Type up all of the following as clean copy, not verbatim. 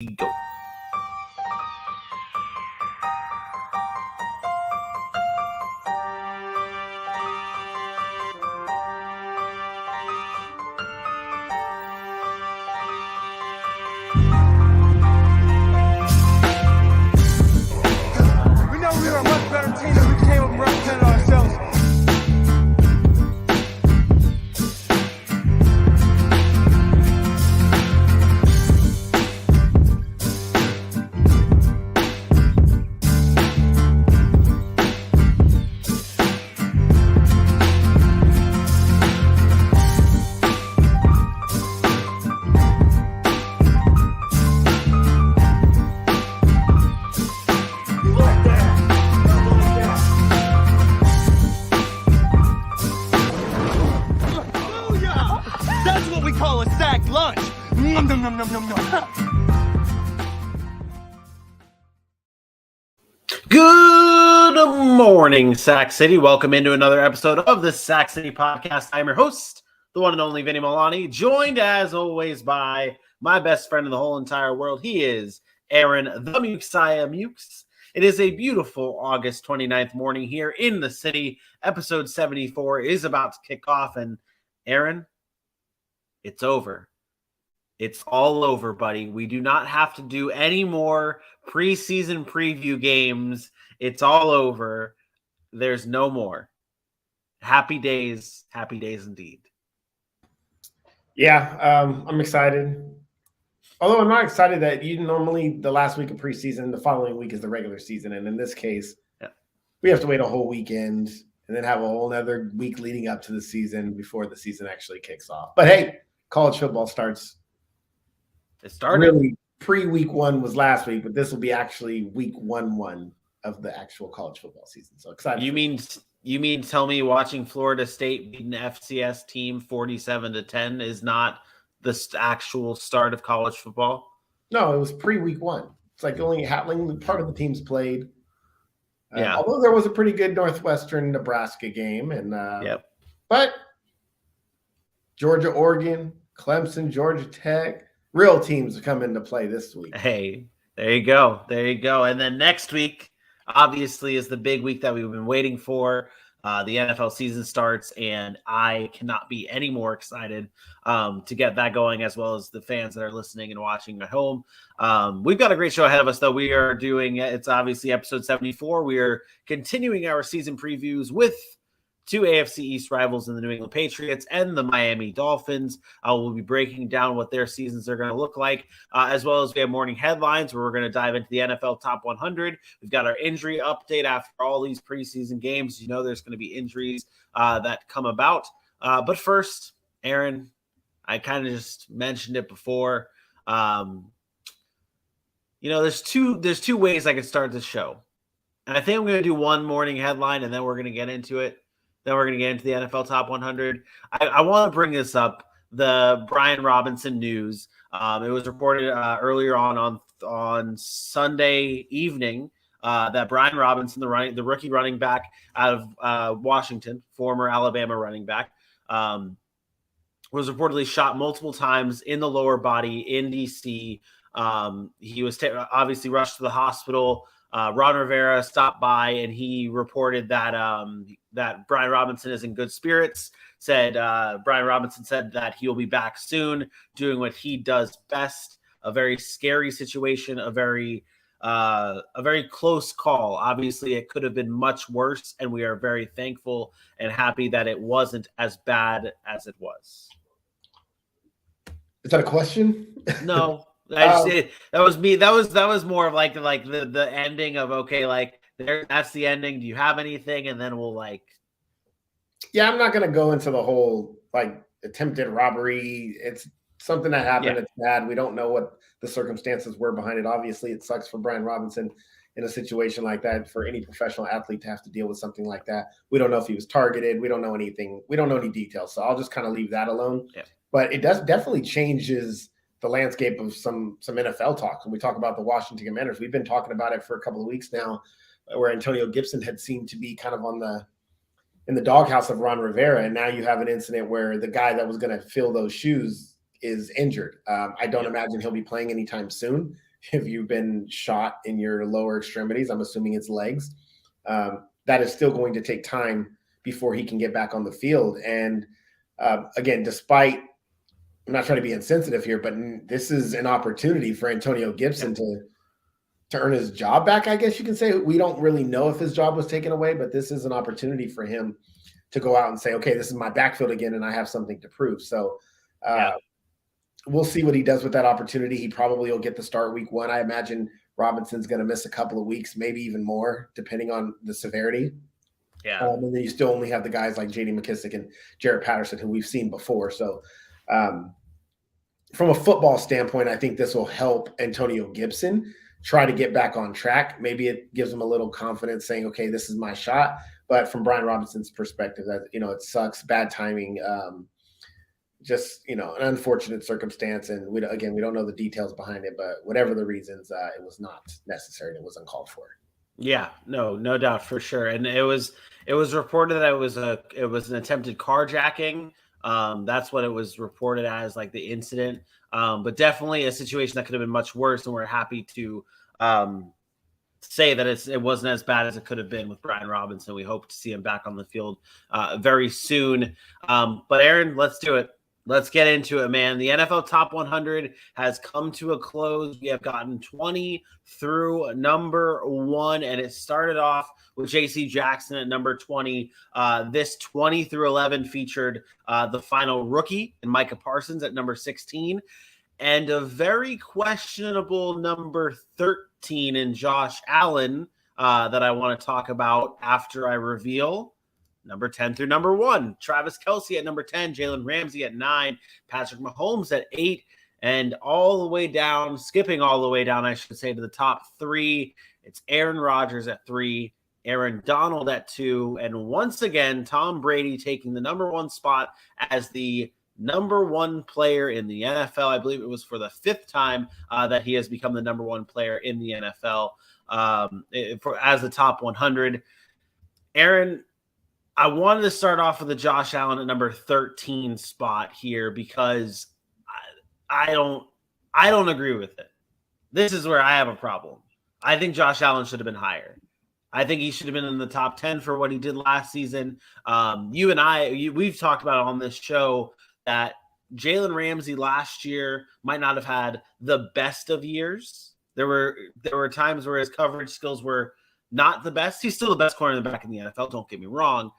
go. We know we were a much better team than we came up and represented ourselves. That's what we call a sacked lunch. Nom, nom, nom, nom, nom, nom. Good morning, Sac City. Welcome into another episode of the Sac City Podcast. I'm your host, the one and only Vinny Milani, joined as always by my best friend in the whole entire world. He is Aaron, the Mukesiah Mukes. It is a beautiful August 29th morning here in the city. Episode 74 is about to kick off, and Aaron, it's over. It's all over, buddy. We do not have to do any more preseason preview games. It's all over. There's no more. Happy days indeed. Yeah, I'm excited. Although I'm not excited that normally the last week of preseason, the following week is the regular season. And in this case, we have to wait a whole weekend and then have a whole other week leading up to the season before the season actually kicks off. But hey, college football starts. It started. Really, pre-week one was last week, but this will be actually week 1 of the actual college football season. So excited. You mean tell me watching Florida State beat an FCS team 47-10 is not the actual start of college football? No, it was pre-week one. It's like only part of the teams played. Yeah. Although there was a pretty good Northwestern Nebraska game, and but Georgia, Oregon, Clemson, Georgia Tech, real teams come into play this week. Hey, there you go. And then next week, obviously, is the big week that we've been waiting for. The NFL season starts, and I cannot be any more excited to get that going, as well as the fans that are listening and watching at home. We've got a great show ahead of us, though. We are doing, it's obviously episode 74. We are continuing our season previews with two AFC East rivals in the New England Patriots and the Miami Dolphins. We'll be breaking down what their seasons are going to look like, as well as we have morning headlines where we're going to dive into the NFL Top 100. We've got our injury update after all these preseason games. You know there's going to be injuries that come about. But first, Aaron, I kind of just mentioned it before. There's two ways I could start this show. And I think I'm going to do one morning headline, and then we're going to get into it. Then we're going to get into the NFL Top 100. I want to bring this up, the Brian Robinson news. It was reported earlier on Sunday evening that Brian Robinson, the rookie running back out of Washington, former Alabama running back, was reportedly shot multiple times in the lower body in D.C. He was obviously rushed to the hospital. Ron Rivera stopped by, and he reported that that Brian Robinson is in good spirits. Brian Robinson said that he'll be back soon, doing what he does best. A very scary situation, a very close call. Obviously, it could have been much worse, and we are very thankful and happy that it wasn't as bad as it was. Is that a question? No. That was me. That was more of like the ending of, okay, like that's the ending. Do you have anything? And then we'll Yeah, I'm not gonna go into the whole attempted robbery. It's something that happened. Yeah. It's bad. We don't know what the circumstances were behind it. Obviously, it sucks for Brian Robinson in a situation like that, for any professional athlete to have to deal with something like that. We don't know if he was targeted. We don't know anything. We don't know any details. So I'll just kind of leave that alone. Yeah. But it definitely changes the landscape of some NFL talk. When we talk about the Washington Commanders, we've been talking about it for a couple of weeks now, where Antonio Gibson had seemed to be kind of in the doghouse of Ron Rivera. And now you have an incident where the guy that was going to fill those shoes is injured. I don't imagine he'll be playing anytime soon. if you've been shot in your lower extremities. I'm assuming it's legs. That is still going to take time before he can get back on the field. And again, despite, I'm not trying to be insensitive here, but this is an opportunity for Antonio Gibson to earn his job back, I guess you can say. We don't really know if his job was taken away, but this is an opportunity for him to go out and say, okay, this is my backfield again, and I have something to prove. So we'll see what he does with that opportunity. He probably will get the start week 1. I imagine Robinson's going to miss a couple of weeks, maybe even more, depending on the severity. Yeah. And then you still only have the guys like J.D. McKissick and Jarrett Patterson, who we've seen before. So from a football standpoint, I think this will help Antonio Gibson try to get back on track. Maybe it gives him a little confidence saying, okay, this is my shot. But from Brian Robinson's perspective, that, it sucks, bad timing, just, an unfortunate circumstance. And we don't know the details behind it, but whatever the reasons, it was not necessary. It was uncalled for. Yeah, no doubt, for sure. And it was reported that it was an attempted carjacking. That's what it was reported as, like the incident. But definitely a situation that could have been much worse. And we're happy to say that it wasn't as bad as it could have been with Brian Robinson. We hope to see him back on the field very soon. But Aaron, let's do it. Let's get into it, man. The NFL Top 100 has come to a close. We have gotten 20 through number 1, and it started off with J.C. Jackson at number 20. This 20 through 11 featured the final rookie and Micah Parsons at number 16, and a very questionable number 13 in Josh Allen that I want to talk about after I reveal number 10 through number 1. Travis Kelce at number 10, Jalen Ramsey at 9, Patrick Mahomes at 8, and all the way down, skipping all the way down, I should say, to the top 3. It's Aaron Rodgers at 3, Aaron Donald at 2, and once again, Tom Brady taking the number 1 spot as the number 1 player in the NFL. I believe it was for the 5th time that he has become the number 1 player in the NFL as the top 100. Aaron, I wanted to start off with the Josh Allen at number 13 spot here because I don't agree with it. This is where I have a problem. I think Josh Allen should have been higher. I think he should have been in the top 10 for what he did last season. You and I, we've talked about on this show that Jalen Ramsey last year might not have had the best of years. There were times where his coverage skills were not the best. He's still the best cornerback in the NFL, don't get me wrong.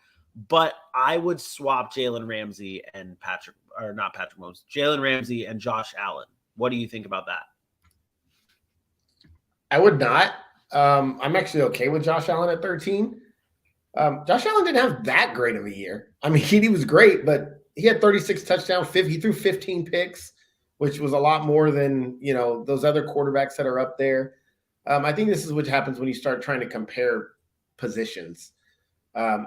But I would swap Jalen Ramsey and Jalen Ramsey and Josh Allen. What do you think about that? I would not. I'm actually okay with Josh Allen at 13. Josh Allen didn't have that great of a year. I mean, he was great, but he had 36 touchdowns, he threw 15 picks, which was a lot more than, those other quarterbacks that are up there. I think this is what happens when you start trying to compare positions.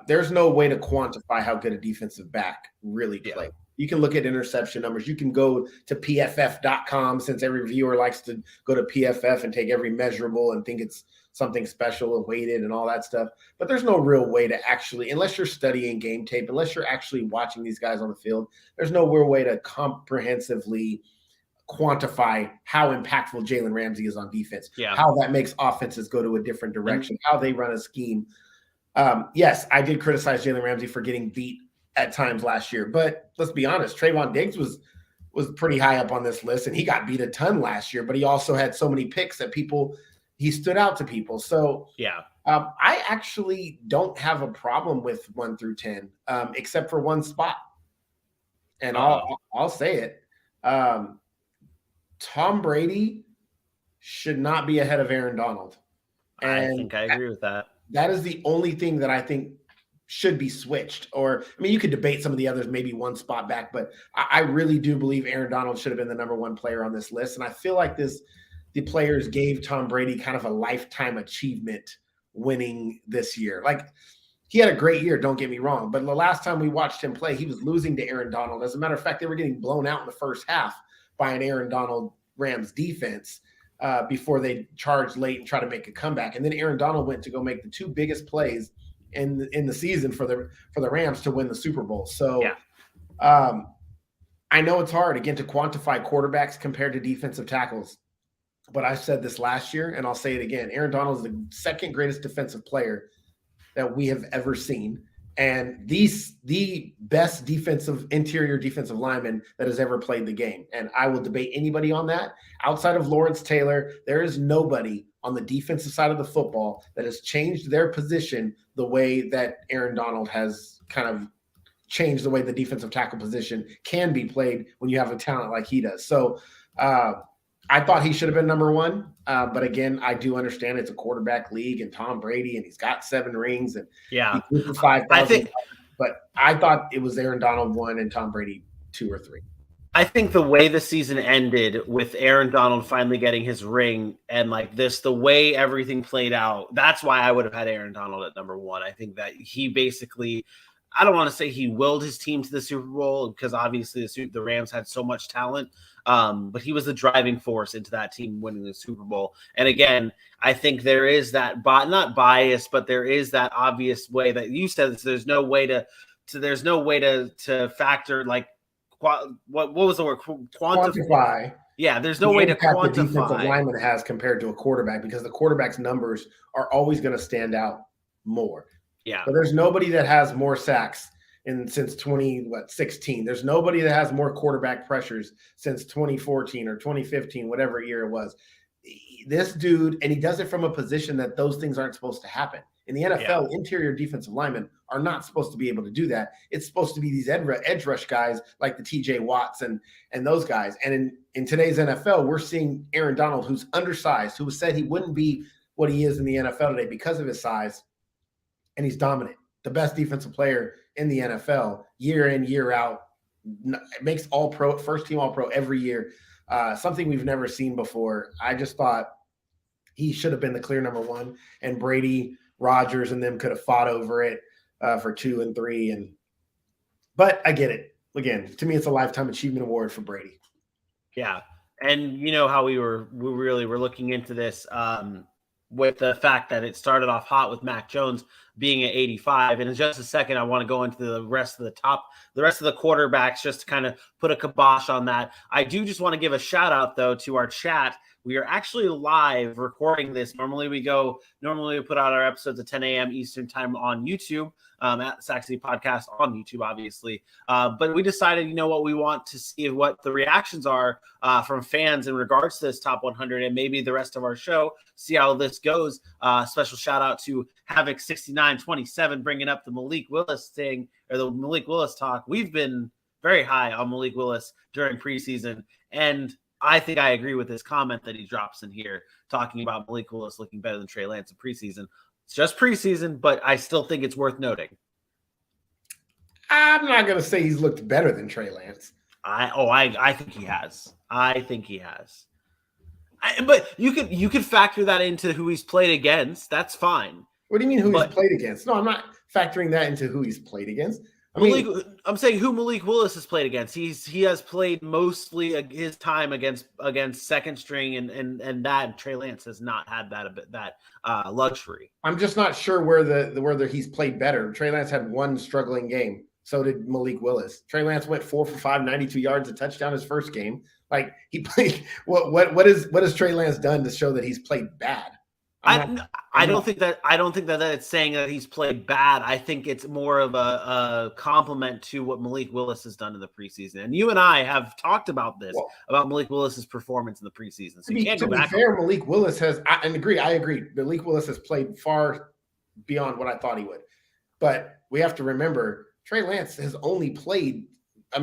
There's no way to quantify how good a defensive back really plays. Yeah. You can look at interception numbers. You can go to PFF.com, since every viewer likes to go to PFF and take every measurable and think it's something special and weighted and all that stuff. But there's no real way to actually, unless you're studying game tape, unless you're actually watching these guys on the field, there's no real way to comprehensively quantify how impactful Jalen Ramsey is on defense, how that makes offenses go to a different direction, how they run a scheme. Yes, I did criticize Jalen Ramsey for getting beat at times last year, but let's be honest, Trayvon Diggs was pretty high up on this list, and he got beat a ton last year, but he also had so many picks that he stood out to people. So I actually don't have a problem with 1 through 10, except for one spot. And I'll say it. Tom Brady should not be ahead of Aaron Donald. And I think I agree with that. That is the only thing that I think should be switched. Or, I mean, you could debate some of the others, maybe one spot back, but I really do believe Aaron Donald should have been the number 1 player on this list. And I feel like the players gave Tom Brady kind of a lifetime achievement winning this year. Like, he had a great year, don't get me wrong, but the last time we watched him play, he was losing to Aaron Donald. As a matter of fact, they were getting blown out in the first half by an Aaron Donald Rams defense before they charged late and tried to make a comeback. And then Aaron Donald went to go make the 2 biggest plays in the season for the Rams to win the Super Bowl. So I know it's hard, again, to quantify quarterbacks compared to defensive tackles. but I said this last year, and I'll say it again. Aaron Donald is the second greatest defensive player that we have ever seen, and the best interior defensive lineman that has ever played the game. And I will debate anybody on that. Outside of Lawrence Taylor, there is nobody on the defensive side of the football that has changed their position the way that Aaron Donald has kind of changed the way the defensive tackle position can be played when you have a talent like he does. So I thought he should have been number one. But again, I do understand it's a quarterback league and Tom Brady, and he's got 7 rings and he's 5,000. But I thought it was Aaron Donald 1 and Tom Brady 2 or 3. I think the way the season ended with Aaron Donald finally getting his ring and like this, the way everything played out, that's why I would have had Aaron Donald at number 1. I think that he basically, I don't want to say he willed his team to the Super Bowl because obviously the Rams had so much talent, but he was the driving force into that team winning the Super Bowl. And again, I think there is that not bias, but there is that obvious way that you said. So there's no way to factor like what was the word? Quantify. Yeah, there's no way to quantify the defensive lineman has compared to a quarterback because the quarterback's numbers are always going to stand out more. Yeah. But there's nobody that has more sacks since 2016. There's nobody that has more quarterback pressures since 2014 or 2015, whatever year it was. This dude, and he does it from a position that those things aren't supposed to happen. In the NFL, interior defensive linemen are not supposed to be able to do that. It's supposed to be these edge rush guys like the TJ Watts and those guys. And in today's NFL, we're seeing Aaron Donald, who's undersized, who said he wouldn't be what he is in the NFL today because of his size. And he's dominant, the best defensive player in the NFL year in, year out. Makes all-pro, first-team all-pro every year, something we've never seen before. I just thought he should have been the clear number 1, and Brady, Rodgers, and them could have fought over it for 2 and 3. But I get it. Again, to me, it's a Lifetime Achievement Award for Brady. Yeah, and you know how we really were looking into this with the fact that it started off hot with Mac Jones being at 85. And in just a second, I want to go into the rest of the quarterbacks just to kind of put a kibosh on that. I do just want to give a shout out though to our chat. We are actually live recording this. Normally we put out our episodes at 10 a.m. Eastern time on YouTube, at Sack City Podcast on YouTube, obviously. But we decided, you know what, we want to see what the reactions are from fans in regards to this top 100 and maybe the rest of our show, see how this goes. Special shout out to Havoc6927 bringing up the Malik Willis thing, or the Malik Willis talk. We've been very high on Malik Willis during preseason, and I think I agree with this comment that he drops in here talking about Malik Willis looking better than Trey Lance in preseason. It's just preseason, but I still think it's worth noting. I'm not going to say he's looked better than Trey Lance. I think he has. But you could factor that into who he's played against. That's fine. What do you mean who he's played against? No, I'm not factoring that into who he's played against. I'm saying who Malik Willis has played against. He has played mostly his time against second string and that Trey Lance has not had that luxury. I'm just not sure whether he's played better. Trey Lance had one struggling game. So did Malik Willis. Trey Lance went 4 for 5, 92 yards, a touchdown his first game. Like he played. What has Trey Lance done to show that he's played bad? I don't think that it's saying that he's played bad. I think it's more of a compliment to what Malik Willis has done in the preseason. And you and I have talked about this, about Malik Willis's performance in the preseason. So you can't go back. To be fair, Malik Willis I agree. Malik Willis has played far beyond what I thought he would. But we have to remember, Trey Lance has only played,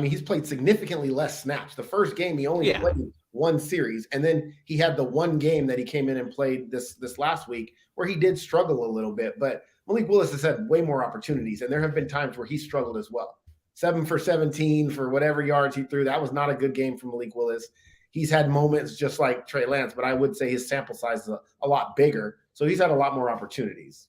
he's played significantly less snaps. The first game, he only played one series. And then he had the one game that he came in and played this last week where he did struggle a little bit. But Malik Willis has had way more opportunities. And there have been times where he struggled as well. 7 for 17 for whatever yards he threw. That was not a good game for Malik Willis. He's had moments just like Trey Lance, but I would say his sample size is a lot bigger. So he's had a lot more opportunities.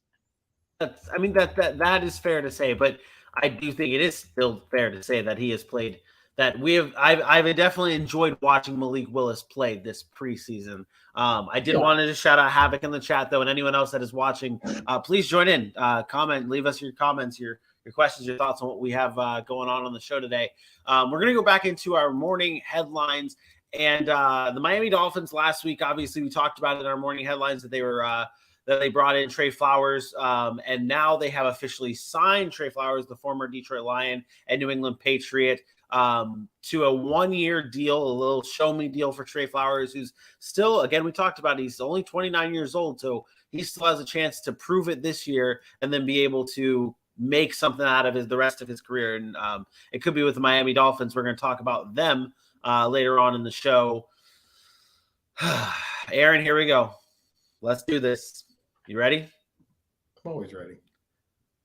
That is fair to say, but I do think it is still fair to say that he has played that I've definitely enjoyed watching Malik Willis play this preseason. I did want to just shout out Havoc in the chat though, and anyone else that is watching, please join in, comment, leave us your comments, your questions, your thoughts on what we have going on the show today. We're going to go back into our morning headlines. And the Miami Dolphins last week, obviously, we talked about it in our morning headlines that they were that they brought in Trey Flowers, and now they have officially signed Trey Flowers, the former Detroit Lion and New England Patriot, to a 1-year deal, a little show me deal for Trey Flowers, who's still, again, we talked about, he's only 29 years old, so he still has a chance to prove it this year and then be able to make something out of the rest of his career. And it could be with the Miami Dolphins. We're going to talk about them later on in the show. Aaron, here we go. Let's do this. You ready? I'm always ready.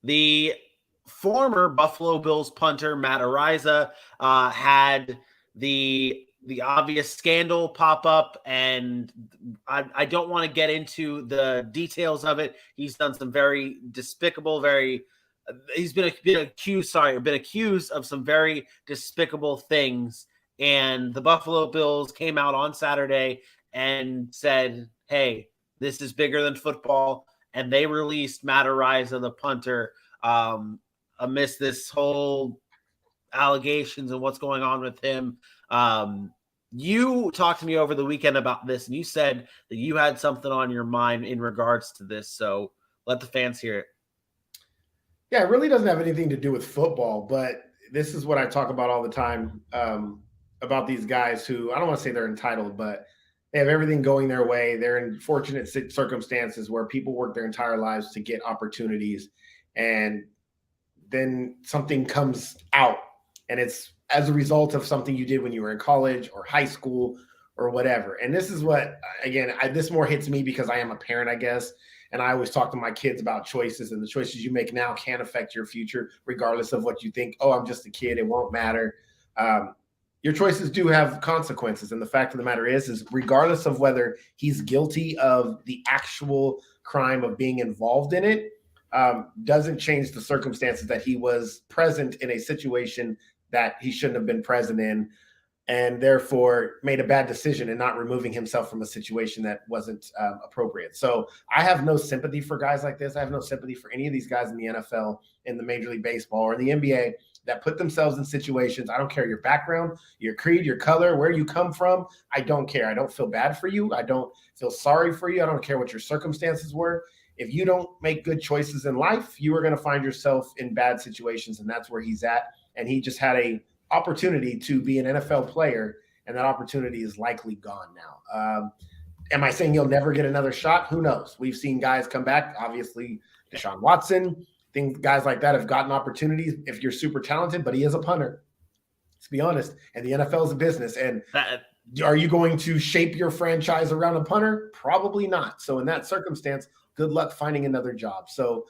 The former Buffalo Bills punter Matt Araiza had the obvious scandal pop up, and I don't want to get into the details of it. He's done some very despicable, he's been accused of some very despicable things. And the Buffalo Bills came out on Saturday and said, hey, this is bigger than football. And they released Matt Araiza, the punter, amidst this whole allegations and what's going on with him. You talked to me over the weekend about this, and you said that you had something on your mind in regards to this. So let the fans hear it. Yeah, it really doesn't have anything to do with football, but this is what I talk about all the time about these guys who, I don't want to say they're entitled, but they have everything going their way. They're in fortunate circumstances where people work their entire lives to get opportunities, and then something comes out, and it's as a result of something you did when you were in college or high school or whatever. And this is what, again, this more hits me because I am a parent, I guess. And I always talk to my kids about choices, and the choices you make now can affect your future, regardless of what you think. Oh, I'm just a kid. It won't matter. Your choices do have consequences. And the fact of the matter is regardless of whether he's guilty of the actual crime of being involved in it, doesn't change the circumstances that he was present in a situation that he shouldn't have been present in, and therefore made a bad decision in not removing himself from a situation that wasn't appropriate. So I have no sympathy for guys like this. I have no sympathy for any of these guys in the NFL, in the Major League Baseball, or the NBA that put themselves in situations. I don't care your background, your creed, your color, where you come from. I don't care. I don't feel bad for you. I don't feel sorry for you. I don't care what your circumstances were. If you don't make good choices in life, you are going to find yourself in bad situations, and that's where he's at. And he just had a opportunity to be an NFL player, and that opportunity is likely gone now. Am I saying he'll never get another shot? Who knows? We've seen guys come back. Obviously, Deshaun Watson, guys like that have gotten opportunities if you're super talented, but he is a punter. Let's be honest. And the NFL is a business. And are you going to shape your franchise around a punter? Probably not. So in that circumstance, good luck finding another job. So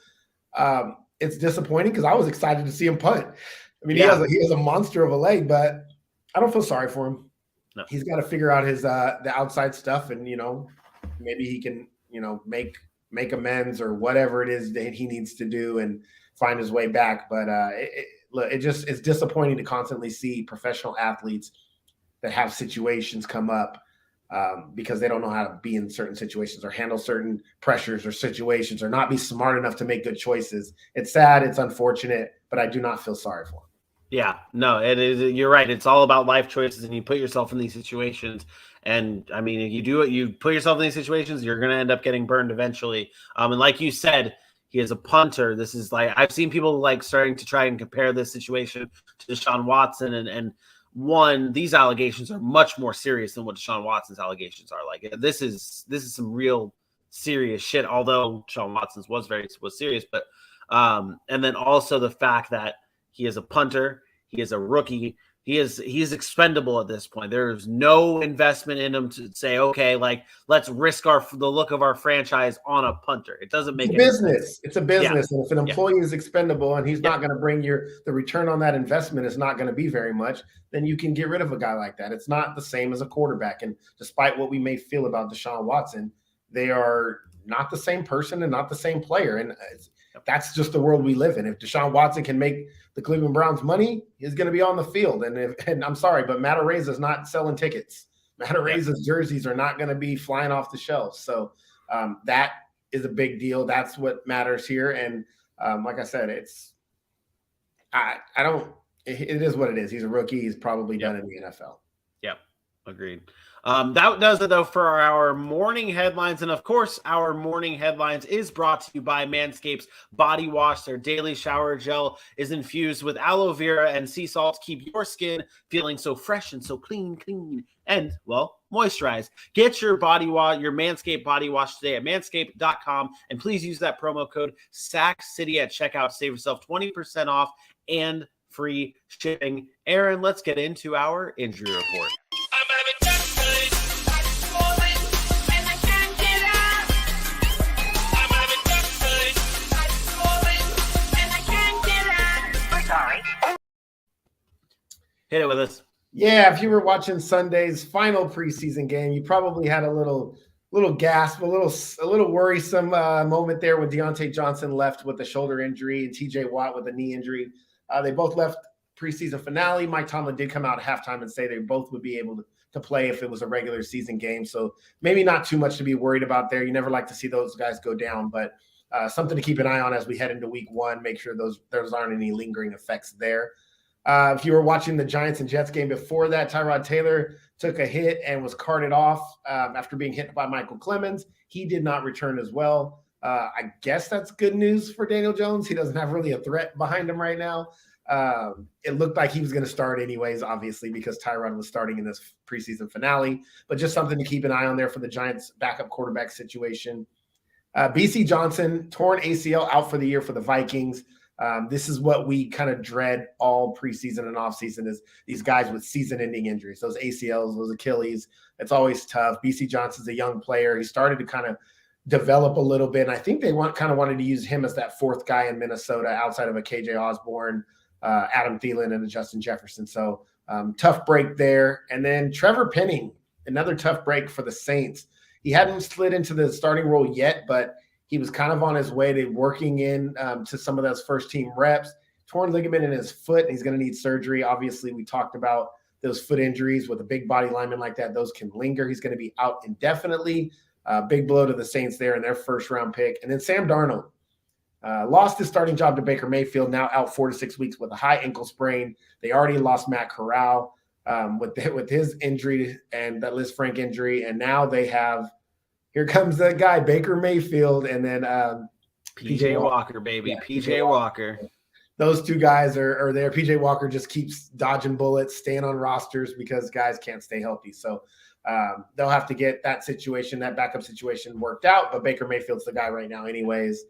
it's disappointing because I was excited to see him punt. I mean, he has a monster of a leg, but I don't feel sorry for him. No. He's got to figure out his the outside stuff, and maybe he can make amends or whatever it is that he needs to do and find his way back. But it's disappointing to constantly see professional athletes that have situations come up because they don't know how to be in certain situations or handle certain pressures or situations or not be smart enough to make good choices. It's sad. It's unfortunate, but I do not feel sorry for him. Yeah, no, it is. You're right. It's all about life choices, and you put yourself in these situations. And I mean, if you do it, you put yourself in these situations, you're going to end up getting burned eventually. And like you said, he is a punter. This is like, I've seen people starting to try and compare this situation to Deshaun Watson. And these allegations are much more serious than what Deshaun Watson's allegations are. Like, this is some real serious shit. Although Deshaun Watson's was serious, but and then also the fact that he is a punter. He is a rookie. He is expendable at this point. There's no investment in him to say, okay, let's risk the look of our franchise on a punter. It doesn't make any sense. It's a business. Yeah. And if an employee is expendable and he's not going to bring the return on that investment is not going to be very much, then you can get rid of a guy like that. It's not the same as a quarterback. And despite what we may feel about Deshaun Watson, they are not the same person and not the same player. And that's just the world we live in. If Deshaun Watson can make the Cleveland Browns money, he's going to be on the field. And I'm sorry, but Matt Araiza is not selling tickets. Matt Araiza's jerseys are not going to be flying off the shelves. So that is a big deal. That's what matters here. And like I said, it is what it is. He's a rookie. He's probably done in the NFL. Yep. Agreed. That does it, though, for our morning headlines. And, of course, our morning headlines is brought to you by Manscaped's Body Wash. Their daily shower gel is infused with aloe vera and sea salt to keep your skin feeling so fresh and so clean, and, well, moisturized. Get your body wash, your Manscaped body wash today at manscaped.com. And please use that promo code SACCITY at checkout to save yourself 20% off and free shipping. Aaron, let's get into our injury report. Hit it with us. Yeah, if you were watching Sunday's final preseason game, you probably had a little gasp, a little worrisome moment there when Deontay Johnson left with a shoulder injury and TJ Watt with a knee injury. They both left preseason finale. Mike Tomlin did come out at halftime and say they both would be able to play if it was a regular season game. So maybe not too much to be worried about there. You never like to see those guys go down, but something to keep an eye on as we head into week one. Make sure there aren't any lingering effects there. If you were watching the Giants and Jets game before that, Tyrod Taylor took a hit and was carted off after being hit by Michael Clemens. He did not return as well. I guess that's good news for Daniel Jones. He doesn't have really a threat behind him right now. It looked like he was going to start anyways, obviously, because Tyrod was starting in this preseason finale. But just something to keep an eye on there for the Giants' backup quarterback situation. BC Johnson, torn ACL, out for the year for the Vikings. This is what we kind of dread all preseason and offseason is these guys with season-ending injuries, those ACLs, those Achilles. It's always tough. BC Johnson's a young player. He started to kind of develop a little bit, and I think they kind of wanted to use him as that fourth guy in Minnesota outside of a KJ Osborne, Adam Thielen, and a Justin Jefferson. So tough break there. And then Trevor Penning, another tough break for the Saints. He hadn't slid into the starting role yet, but he was kind of on his way to working in to some of those first-team reps. Torn ligament in his foot, and he's going to need surgery. Obviously, we talked about those foot injuries with a big body lineman like that. Those can linger. He's going to be out indefinitely. Big blow to the Saints there in their first-round pick. And then Sam Darnold lost his starting job to Baker Mayfield, now out 4 to 6 weeks with a high ankle sprain. They already lost Matt Corral with his injury and that Liz Frank injury, and now they have – here comes that guy, Baker Mayfield, and then PJ Walker, baby. Yeah, PJ Walker. Those two guys are there. PJ Walker just keeps dodging bullets, staying on rosters because guys can't stay healthy. So they'll have to get that backup situation worked out. But Baker Mayfield's the guy right now anyways.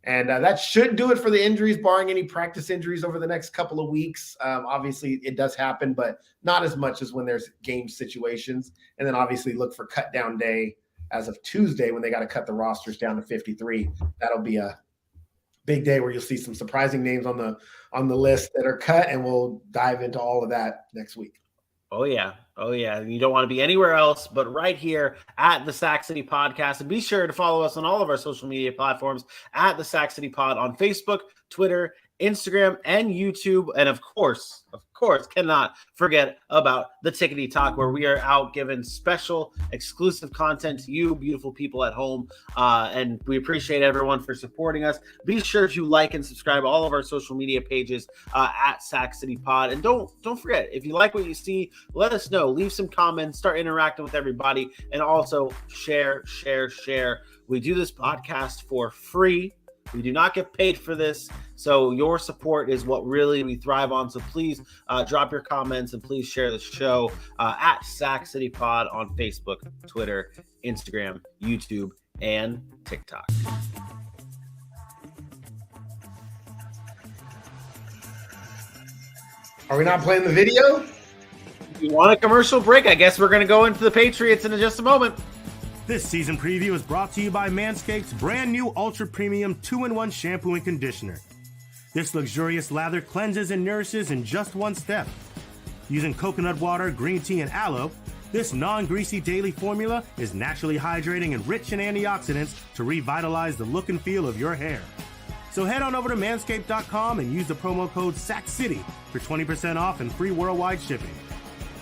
And that should do it for the injuries, barring any practice injuries over the next couple of weeks. Obviously, it does happen, but not as much as when there's game situations. And then obviously look for cut down day as of Tuesday when they got to cut the rosters down to 53. That'll be a big day where you'll see some surprising names on the list that are cut, and we'll dive into all of that next week. Oh, yeah. You don't want to be anywhere else but right here at the Sac City Podcast. And be sure to follow us on all of our social media platforms at the Sac City Pod on Facebook, Twitter, Instagram, and YouTube. And of course, cannot forget about the Tickety Talk, where we are out giving special exclusive content to you beautiful people at home. And we appreciate everyone for supporting us. Be sure to like and subscribe all of our social media pages at Sac City Pod. And don't forget, if you like what you see, let us know. Leave some comments, start interacting with everybody, and also share. We do this podcast for free. We do not get paid for this, so your support is what really we thrive on. So please drop your comments and please share the show at Sac City Pod on Facebook, Twitter, Instagram, YouTube, and TikTok. Are we not playing the video? If you want a commercial break, I guess we're going to go into the Patriots in just a moment. This season preview is brought to you by Manscaped's brand new Ultra Premium 2-in-1 Shampoo and Conditioner. This luxurious lather cleanses and nourishes in just one step. Using coconut water, green tea, and aloe, this non-greasy daily formula is naturally hydrating and rich in antioxidants to revitalize the look and feel of your hair. So head on over to manscaped.com and use the promo code SACCITY for 20% off and free worldwide shipping.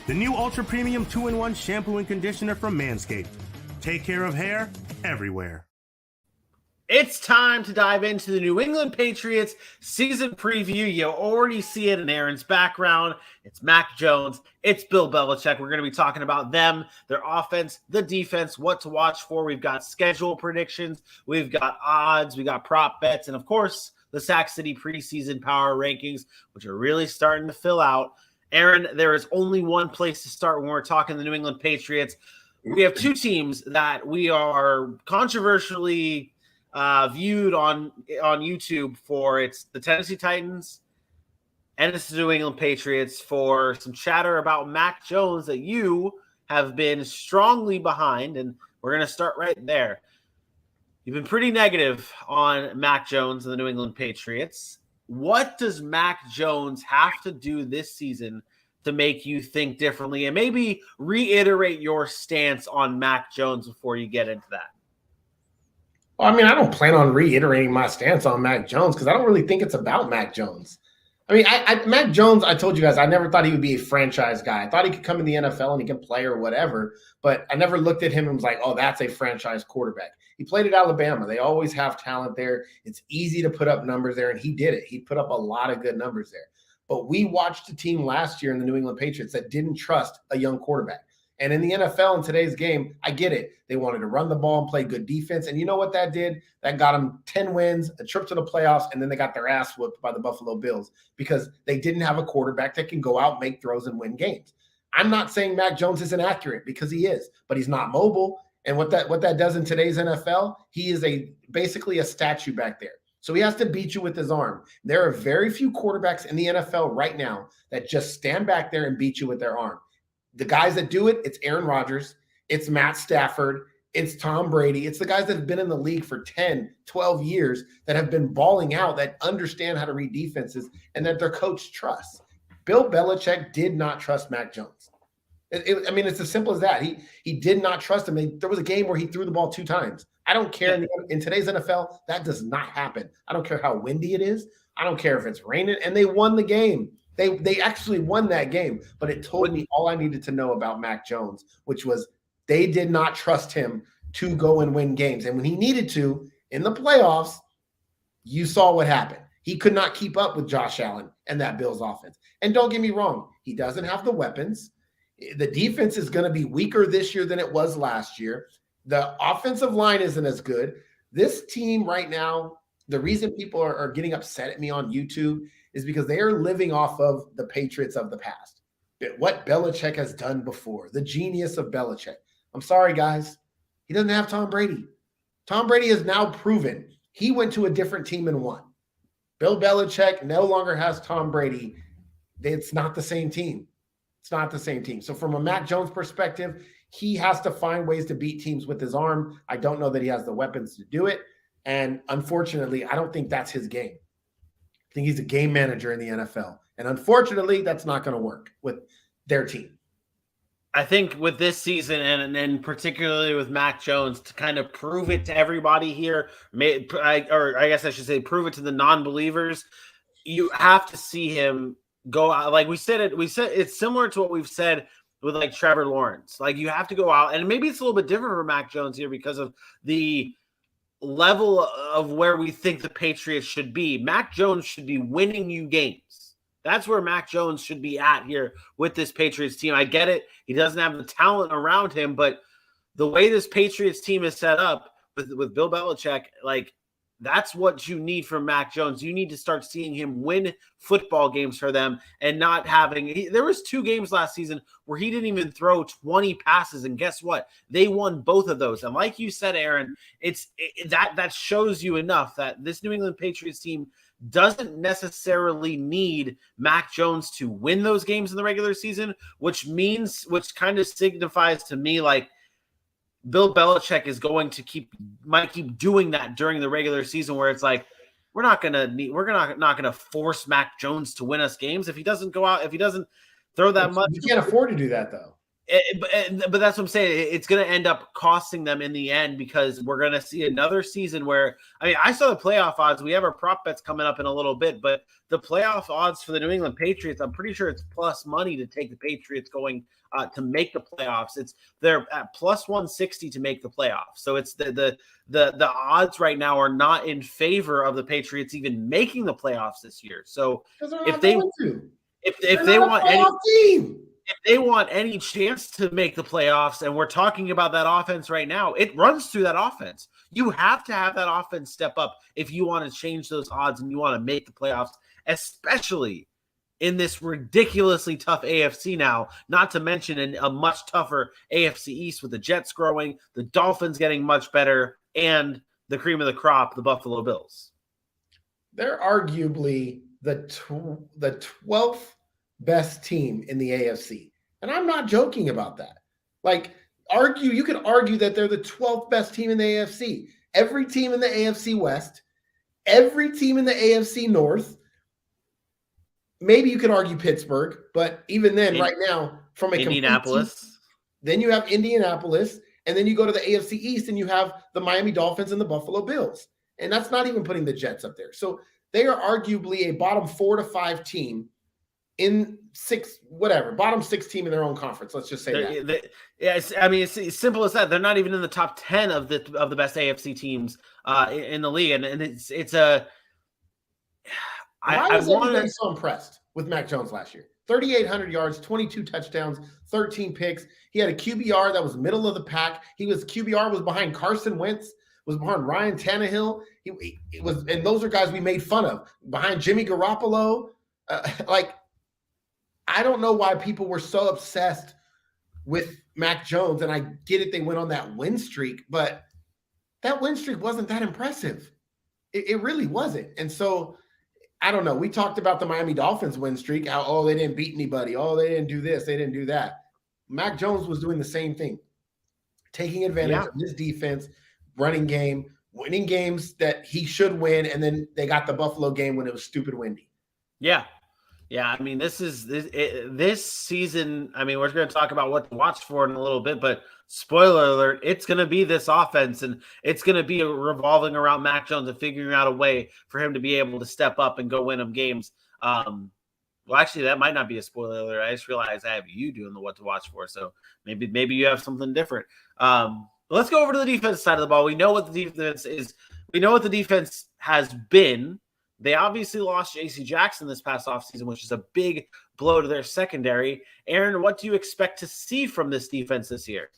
The new Ultra Premium 2-in-1 Shampoo and Conditioner from Manscaped. Take care of hair everywhere. It's time to dive into the New England Patriots season preview. You already see it in Aaron's background. It's Mac Jones. It's Bill Belichick. We're going to be talking about them, their offense, the defense, what to watch for. We've got schedule predictions. We've got odds. We got prop bets. And, of course, the Sac City preseason power rankings, which are really starting to fill out. Aaron, there is only one place to start when we're talking the New England Patriots. We have two teams that we are controversially viewed on YouTube for. It's the Tennessee Titans and it's the New England Patriots for some chatter about Mac Jones that you have been strongly behind, and we're going to start right there. You've been pretty negative on Mac Jones and the New England Patriots. What does Mac Jones have to do this season to make you think differently, and maybe reiterate your stance on Mac Jones before you get into that? Well, I mean, I don't plan on reiterating my stance on Mac Jones because I don't really think it's about Mac Jones. I mean, Mac Jones, I told you guys, I never thought he would be a franchise guy. I thought he could come in the NFL and he can play or whatever, but I never looked at him and was like, oh, that's a franchise quarterback. He played at Alabama. They always have talent there. It's easy to put up numbers there, and he did it. He put up a lot of good numbers there. But we watched a team last year in the New England Patriots that didn't trust a young quarterback. And in the NFL in today's game, I get it. They wanted to run the ball and play good defense. And you know what that did? That got them 10 wins, a trip to the playoffs, and then they got their ass whooped by the Buffalo Bills because they didn't have a quarterback that can go out, make throws, and win games. I'm not saying Mac Jones is inaccurate because he is, but he's not mobile. And what that does in today's NFL, he is basically a statue back there. So he has to beat you with his arm. There are very few quarterbacks in the NFL right now that just stand back there and beat you with their arm. The guys that do it, it's Aaron Rodgers, it's Matt Stafford, it's Tom Brady. It's the guys that have been in the league for 10, 12 years that have been balling out, that understand how to read defenses, and that their coach trusts. Bill Belichick did not trust Mac Jones. I mean, it's as simple as that. He did not trust him. There was a game where he threw the ball 2 times. I don't care. In today's NFL, that does not happen. I don't care how windy it is. I don't care if it's raining. And they won the game. They actually won that game. But it told me all I needed to know about Mac Jones, which was they did not trust him to go and win games. And when he needed to, in the playoffs, you saw what happened. He could not keep up with Josh Allen and that Bills offense. And don't get me wrong, he doesn't have the weapons. The defense is going to be weaker this year than it was last year. The offensive line isn't as good. This team right now, the reason people are getting upset at me on YouTube is because they are living off of the Patriots of the past. What Belichick has done before, the genius of Belichick. I'm sorry, guys. He doesn't have Tom Brady. Tom Brady has now proven he went to a different team and won. Bill Belichick no longer has Tom Brady. It's not the same team. It's not the same team. So from a Mac Jones perspective, he has to find ways to beat teams with his arm. I don't know that he has the weapons to do it. And unfortunately, I don't think that's his game. I think he's a game manager in the NFL. And unfortunately, that's not going to work with their team. I think with this season and particularly with Mac Jones, to kind of prove it to everybody here, or I guess I should say prove it to the non-believers, you have to see him go out. Like we said it's similar to what we've said with like Trevor Lawrence. Like you have to go out, and maybe it's a little bit different for Mac Jones here because of the level of where we think the Patriots should be. Mac Jones should be winning you games. That's where Mac Jones should be at here with this Patriots team. I get it. He doesn't have the talent around him, but the way this Patriots team is set up with Bill Belichick, like that's what you need from Mac Jones. You need to start seeing him win football games for them and not having – there was 2 games last season where he didn't even throw 20 passes, and guess what? They won both of those. And like you said, Aaron, that shows you enough that this New England Patriots team doesn't necessarily need Mac Jones to win those games in the regular season, which kind of signifies to me like Bill Belichick is going to might keep doing that during the regular season, where it's like we're not gonna force Mac Jones to win us games if he doesn't go out, if he doesn't throw that much. You can't afford to do that though. But that's what I'm saying. It's going to end up costing them in the end because we're going to see another season where, I mean, I saw the playoff odds. We have our prop bets coming up in a little bit, but the playoff odds for the New England Patriots, I'm pretty sure it's plus money to take the Patriots going to make the playoffs. They're at plus 160 to make the playoffs. So it's the odds right now are not in favor of the Patriots even making the playoffs this year. So if they want any team. If they want any chance to make the playoffs, and we're talking about that offense right now, it runs through that offense. You have to have that offense step up if you want to change those odds and you want to make the playoffs, especially in this ridiculously tough AFC now, not to mention in a much tougher AFC East with the Jets growing, the Dolphins getting much better, and the cream of the crop, the Buffalo Bills. They're arguably the 12th best team in the AFC. And I'm not joking about that. Like, you could argue that they're the 12th best team in the AFC. Every team in the AFC West, every team in the AFC North, maybe you could argue Pittsburgh, but even then, right now, from Indianapolis. Team, then you have Indianapolis, and then you go to the AFC East and you have the Miami Dolphins and the Buffalo Bills. And that's not even putting the Jets up there. So they are arguably a bottom 4 to 5 team in bottom 6 team in their own conference. Let's just say that. It's as simple as that. They're not even in the top 10 of the best AFC teams in the league, and it's a. Why was everybody so impressed with Mac Jones last year? 3,800 yards, 22 touchdowns, 13 picks. He had a QBR that was middle of the pack. QBR was behind Carson Wentz, was behind Ryan Tannehill. It was, and those are guys we made fun of, behind Jimmy Garoppolo. I don't know why people were so obsessed with Mac Jones, and I get it. They went on that win streak, but that win streak wasn't that impressive. It really wasn't. And so I don't know. We talked about the Miami Dolphins win streak, how, they didn't beat anybody. They didn't do this. They didn't do that. Mac Jones was doing the same thing, taking advantage of his defense, running game, winning games that he should win, and then they got the Buffalo game when it was stupid windy. Yeah. Yeah, I mean, this season, I mean, we're going to talk about what to watch for in a little bit, but spoiler alert, it's going to be this offense, and it's going to be revolving around Mac Jones and figuring out a way for him to be able to step up and go win them games. Well, actually, that might not be a spoiler alert. I just realized I have you doing the what to watch for, so maybe you have something different. Let's go over to the defense side of the ball. We know what the defense is. We know what the defense has been. They obviously lost J.C. Jackson this past offseason, which is a big blow to their secondary. Aaron, what do you expect to see from this defense this year?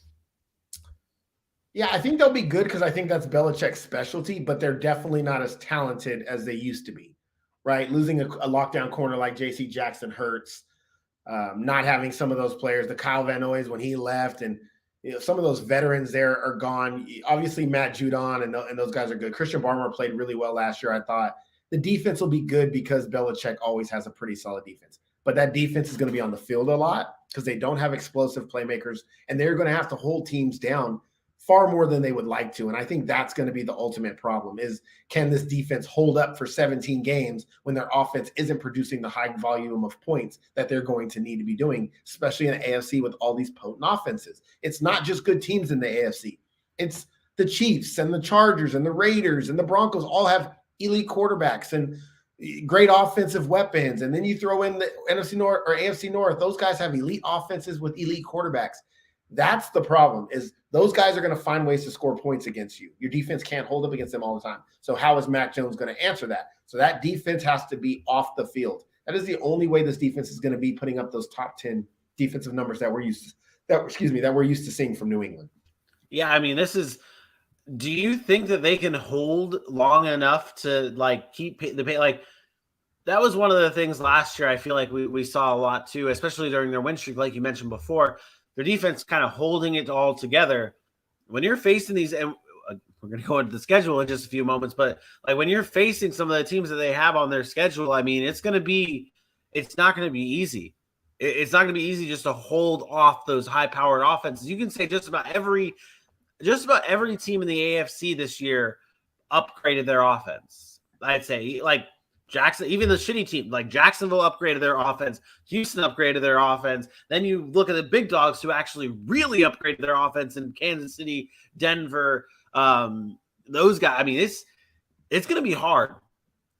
Yeah, I think they'll be good because I think that's Belichick's specialty, but they're definitely not as talented as they used to be, right? Losing a lockdown corner like J.C. Jackson hurts. Not having some of those players, the Kyle Van Noy's when he left, and some of those veterans there are gone. Obviously, Matt Judon and those guys are good. Christian Barmore played really well last year, I thought. The defense will be good because Belichick always has a pretty solid defense. But that defense is going to be on the field a lot because they don't have explosive playmakers, and they're going to have to hold teams down far more than they would like to. And I think that's going to be the ultimate problem is, can this defense hold up for 17 games when their offense isn't producing the high volume of points that they're going to need to be doing, especially in the AFC with all these potent offenses. It's not just good teams in the AFC. It's the Chiefs and the Chargers and the Raiders and the Broncos all have elite quarterbacks and great offensive weapons. And then you throw in the NFC North or AFC North. Those guys have elite offenses with elite quarterbacks. That's the problem, is those guys are going to find ways to score points against you. Your defense can't hold up against them all the time. So how is Mac Jones going to answer that? So that defense has to be off the field. That is the only way this defense is going to be putting up those top 10 defensive numbers that we're used to seeing from New England. Yeah, I mean, do you think that they can hold long enough to keep the pay? That was one of the things last year I feel like we saw a lot too, especially during their win streak, like you mentioned before. Their defense kind of holding it all together. When you're facing these, and we're going to go into the schedule in just a few moments, but when you're facing some of the teams that they have on their schedule, I mean, it's not going to be easy. It's not going to be easy just to hold off those high-powered offenses. You can say just about every team in the AFC this year upgraded their offense. I'd say Jackson, even the shitty team, like Jacksonville upgraded their offense, Houston upgraded their offense. Then you look at the big dogs who actually really upgraded their offense in Kansas City, Denver. Those guys, I mean, it's going to be hard.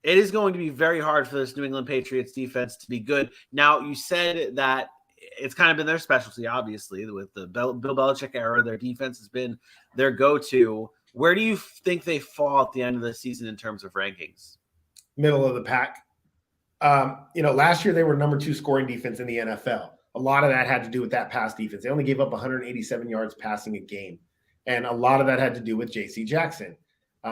It is going to be very hard for this New England Patriots defense to be good. Now, you said that it's kind of been their specialty, obviously, with the Bill Belichick era. Their defense has been their go-to. Where do you think they fall at the end of the season in terms of rankings? Middle of the pack. Last year they were number 2 scoring defense in the NFL. A lot of that had to do with that pass defense. They only gave up 187 yards passing a game. And a lot of that had to do with J.C. Jackson.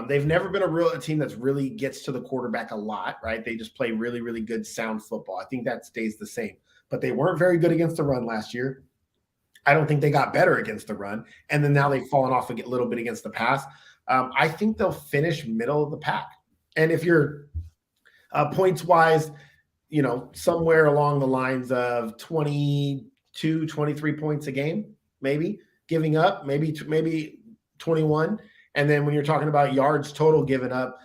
They've never been a team that's really gets to the quarterback a lot, right? They just play really, really good, sound football. I think that stays the same. But they weren't very good against the run last year. I don't think they got better against the run. And then now they've fallen off a little bit against the pass. I think they'll finish middle of the pack. And if you're points-wise, somewhere along the lines of 22, 23 points a game, maybe giving up, maybe 21. And then when you're talking about yards total given up,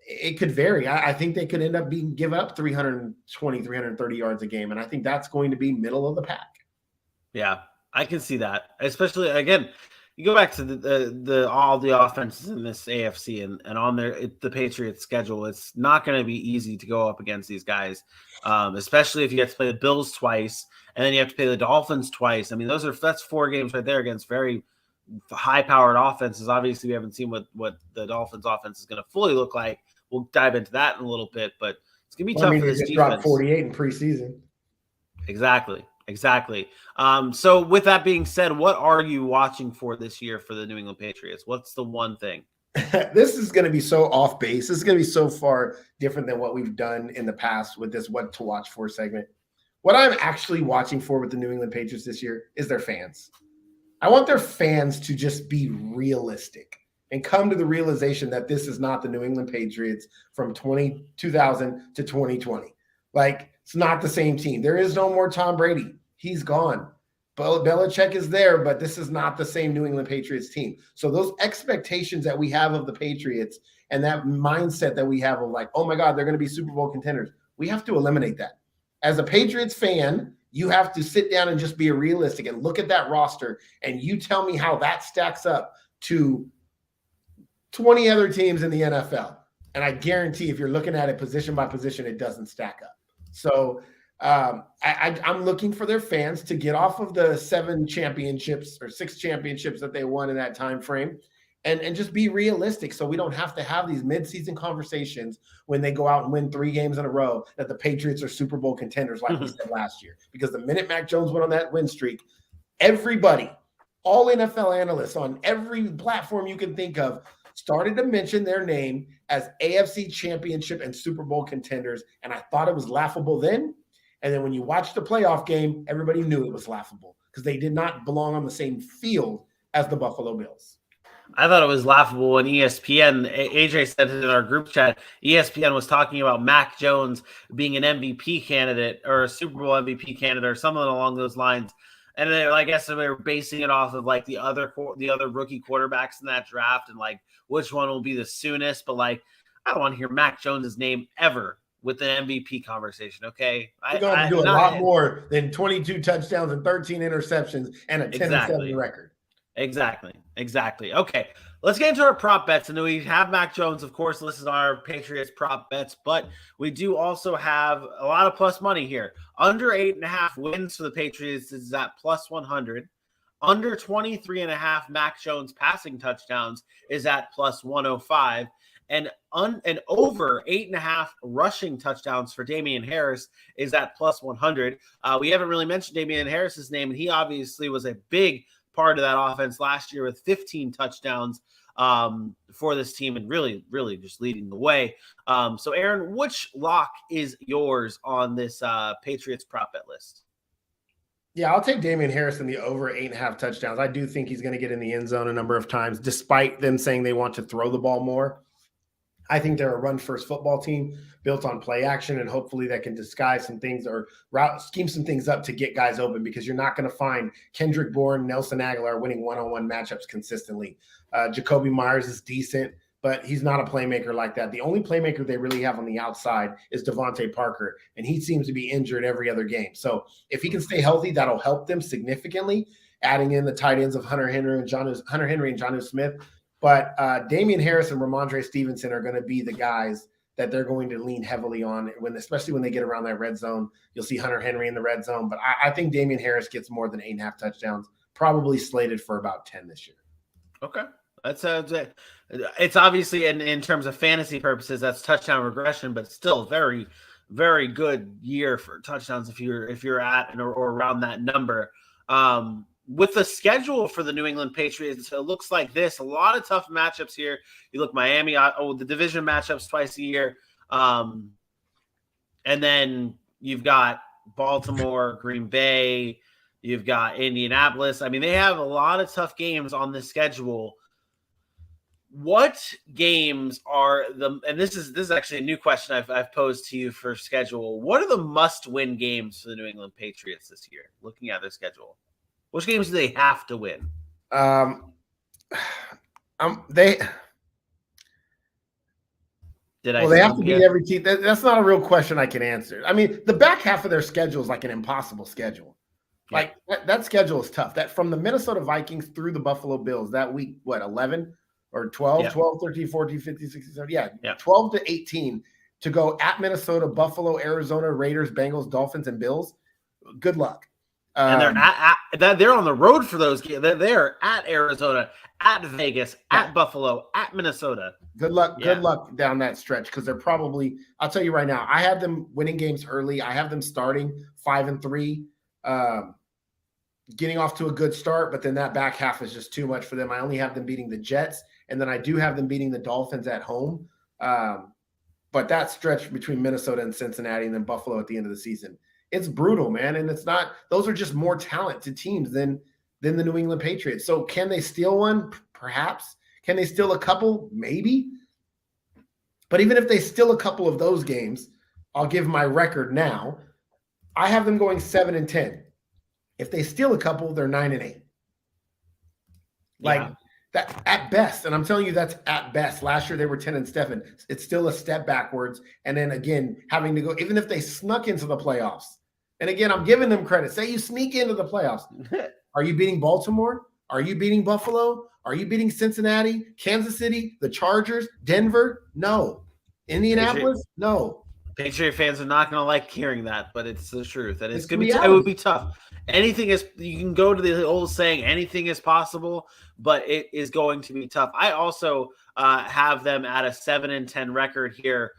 it could vary. I think they could end up giving up 320, 330 yards a game. And I think that's going to be middle of the pack. Yeah, I can see that. Especially, again, you go back to the all the offenses in this AFC and on the Patriots schedule, it's not going to be easy to go up against these guys, especially if you have to play the Bills twice and then you have to play the Dolphins twice. I mean, that's 4 games right there against very high-powered offenses. Obviously, we haven't seen what the Dolphins offense is going to fully look like. We'll dive into that in a little bit, but it's going to be tough for this defense. Dropped 48 in preseason. Exactly. So with that being said, what are you watching for this year for the New England Patriots? What's the one thing? This is going to be so off base. This is going to be so far different than what we've done in the past with this what to watch for segment. What I'm actually watching for with the New England Patriots this year is their fans. I want their fans to just be realistic and come to the realization that this is not the New England Patriots from 2000 to 2020. Like, it's not the same team. There is no more Tom Brady. He's gone. Belichick is there, but this is not the same New England Patriots team. So those expectations that we have of the Patriots and that mindset that we have of like, oh my God, they're going to be Super Bowl contenders, we have to eliminate that. As a Patriots fan, you have to sit down and just be realistic and look at that roster, and you tell me how that stacks up to 20 other teams in the NFL. And I guarantee if you're looking at it position by position, it doesn't stack up. So I'm looking for their fans to get off of the 7 championships or 6 championships that they won in that time frame and just be realistic so we don't have to have these midseason conversations when they go out and win 3 games in a row that the Patriots are Super Bowl contenders like we said last year. Because the minute Mac Jones went on that win streak, everybody, all NFL analysts on every platform you can think of, started to mention their name as AFC championship and Super Bowl contenders. And I thought it was laughable then. And then when you watch the playoff game, everybody knew it was laughable because they did not belong on the same field as the Buffalo Bills. I thought it was laughable when ESPN, AJ said it in our group chat, ESPN was talking about Mac Jones being an MVP candidate or a Super Bowl MVP candidate or something along those lines. And then I guess they were basing it off of like the other rookie quarterbacks in that draft and like which one will be the soonest. But like, I don't want to hear Mac Jones's name ever with an MVP conversation. Okay, you're going to do a lot more than 22 touchdowns and 13 interceptions and a 10-7 record. Exactly. Okay, let's get into our prop bets. And we have Mac Jones, of course, listed on our Patriots prop bets, but we do also have a lot of plus money here. Under 8.5 wins for the Patriots is at plus 100. Under 23.5 Mac Jones passing touchdowns is at plus 105. And over 8.5 rushing touchdowns for Damian Harris is at plus 100. We haven't really mentioned Damian Harris's name, and he obviously was a big part of that offense last year with 15 touchdowns for this team and really, really just leading the way. So, Aaron, which lock is yours on this Patriots prop bet list? Yeah, I'll take Damian Harris in the over 8.5 touchdowns. I do think he's going to get in the end zone a number of times, despite them saying they want to throw the ball more. I think they're a run-first football team built on play action, and hopefully that can disguise some things or scheme some things up to get guys open because you're not going to find Kendrick Bourne, Nelson Aguilar winning one-on-one matchups consistently. Jacoby Myers is decent, but he's not a playmaker like that. The only playmaker they really have on the outside is Devontae Parker, and he seems to be injured every other game. So if he can stay healthy, that'll help them significantly, adding in the tight ends of Hunter Henry and Jonnu Smith. But Damian Harris and Ramondre Stevenson are going to be the guys that they're going to lean heavily on, especially when they get around that red zone. You'll see Hunter Henry in the red zone, but I think Damian Harris gets more than 8.5 touchdowns, probably slated for about 10 this year. Okay. That's it's obviously in terms of fantasy purposes, that's touchdown regression, but still very, very good year for touchdowns if you're at or around that number. With the schedule for the New England Patriots, it looks like this. A lot of tough matchups here. You look Miami, the division matchups twice a year. And then you've got Baltimore, Green Bay, you've got Indianapolis. I mean, they have a lot of tough games on the schedule. What games are and this is actually a new question I've posed to you for schedule. What are the must-win games for the New England Patriots this year, looking at their schedule? Which games do they have to win? They have to beat every team. That's not a real question I can answer. I mean, the back half of their schedule is like an impossible schedule. Like that schedule is tough. That from the Minnesota Vikings through the Buffalo Bills, that week, 11 or 12, 12, 13, 14, 15, 16, 17, 12 to 18 to go at Minnesota, Buffalo, Arizona, Raiders, Bengals, Dolphins, and Bills. Good luck. And they're on the road for those games. They're at Arizona, at Vegas, at Buffalo, at Minnesota. Good luck. Good luck down that stretch, because they're probably. I'll tell you right now. I have them winning games early. I have them starting 5-3, getting off to a good start. But then that back half is just too much for them. I only have them beating the Jets, and then I do have them beating the Dolphins at home. But that stretch between Minnesota and Cincinnati, and then Buffalo at the end of the season. It's brutal, man. And it's not – those are just more talented teams than the New England Patriots. So can they steal one? Perhaps. Can they steal a couple? Maybe. But even if they steal a couple of those games, I'll give my record now. I have them going 7-10. If they steal a couple, they're 9-8. Like that at best. And I'm telling you, that's at best. Last year they were 10-7. It's still a step backwards. And then again, having to go, even if they snuck into the playoffs. And again, I'm giving them credit. Say you sneak into the playoffs. Are you beating Baltimore? Are you beating Buffalo? Are you beating Cincinnati, Kansas City, the Chargers, Denver? No. Indianapolis? No. Patriot fans are not going to like hearing that, but it's the truth. And it would be tough. Anything is, you can go to the old saying, anything is possible, but it is going to be tough. I also have them at a 7-10 record here.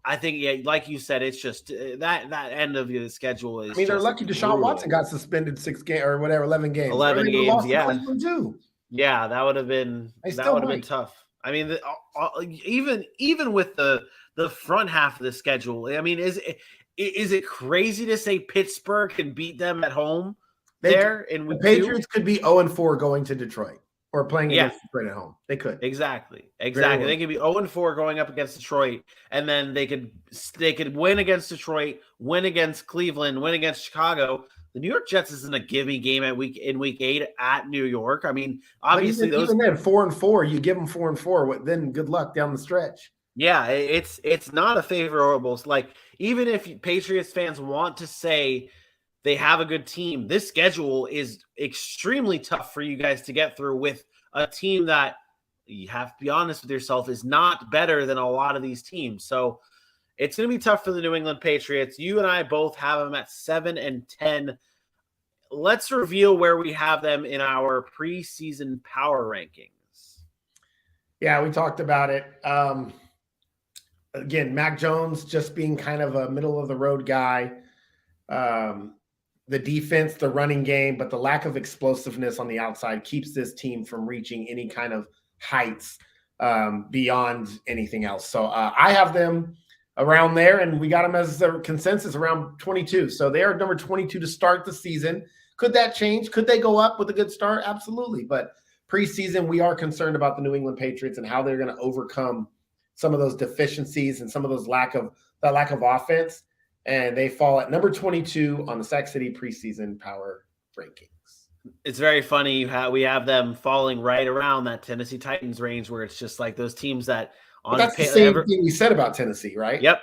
I think, like you said, it's just that end of the schedule is. I mean, they're lucky Deshaun Watson got suspended 6 games or whatever, 11 games. 11 games, yeah. Too. Yeah, that would have been been tough. I mean, even with the front half of the schedule, I mean, is it crazy to say Pittsburgh can beat them at home in week 2? The Patriots could be 0-4 going to Detroit or playing against Detroit at home. They could. Exactly. They could be 0-4 going up against Detroit, and then they could win against Detroit, win against Cleveland, win against Chicago. The New York Jets isn't a gimme game in week 8 at New York. I mean, obviously even then 4-4, you give them 4-4. Then good luck down the stretch. Yeah, it's not a favorable. Like, even if Patriots fans want to say they have a good team, this schedule is extremely tough for you guys to get through with a team that, you have to be honest with yourself, is not better than a lot of these teams. So it's going to be tough for the New England Patriots. You and I both have them at 7-10. Let's reveal where we have them in our preseason power rankings. Yeah, we talked about it. Again, Mac Jones just being kind of a middle-of-the-road guy. The defense, the running game, but the lack of explosiveness on the outside keeps this team from reaching any kind of heights beyond anything else. So I have them around there, and we got them as a consensus around 22. So they are number 22 to start the season. Could that change? Could they go up with a good start? Absolutely. But preseason, we are concerned about the New England Patriots and how they're going to overcome some of those deficiencies and some of those lack of offense. And they fall at number 22 on the Sac City preseason power rankings. It's very funny we have them falling right around that Tennessee Titans range where it's just like those teams that But on that's the same thing we said about Tennessee, right? Yep,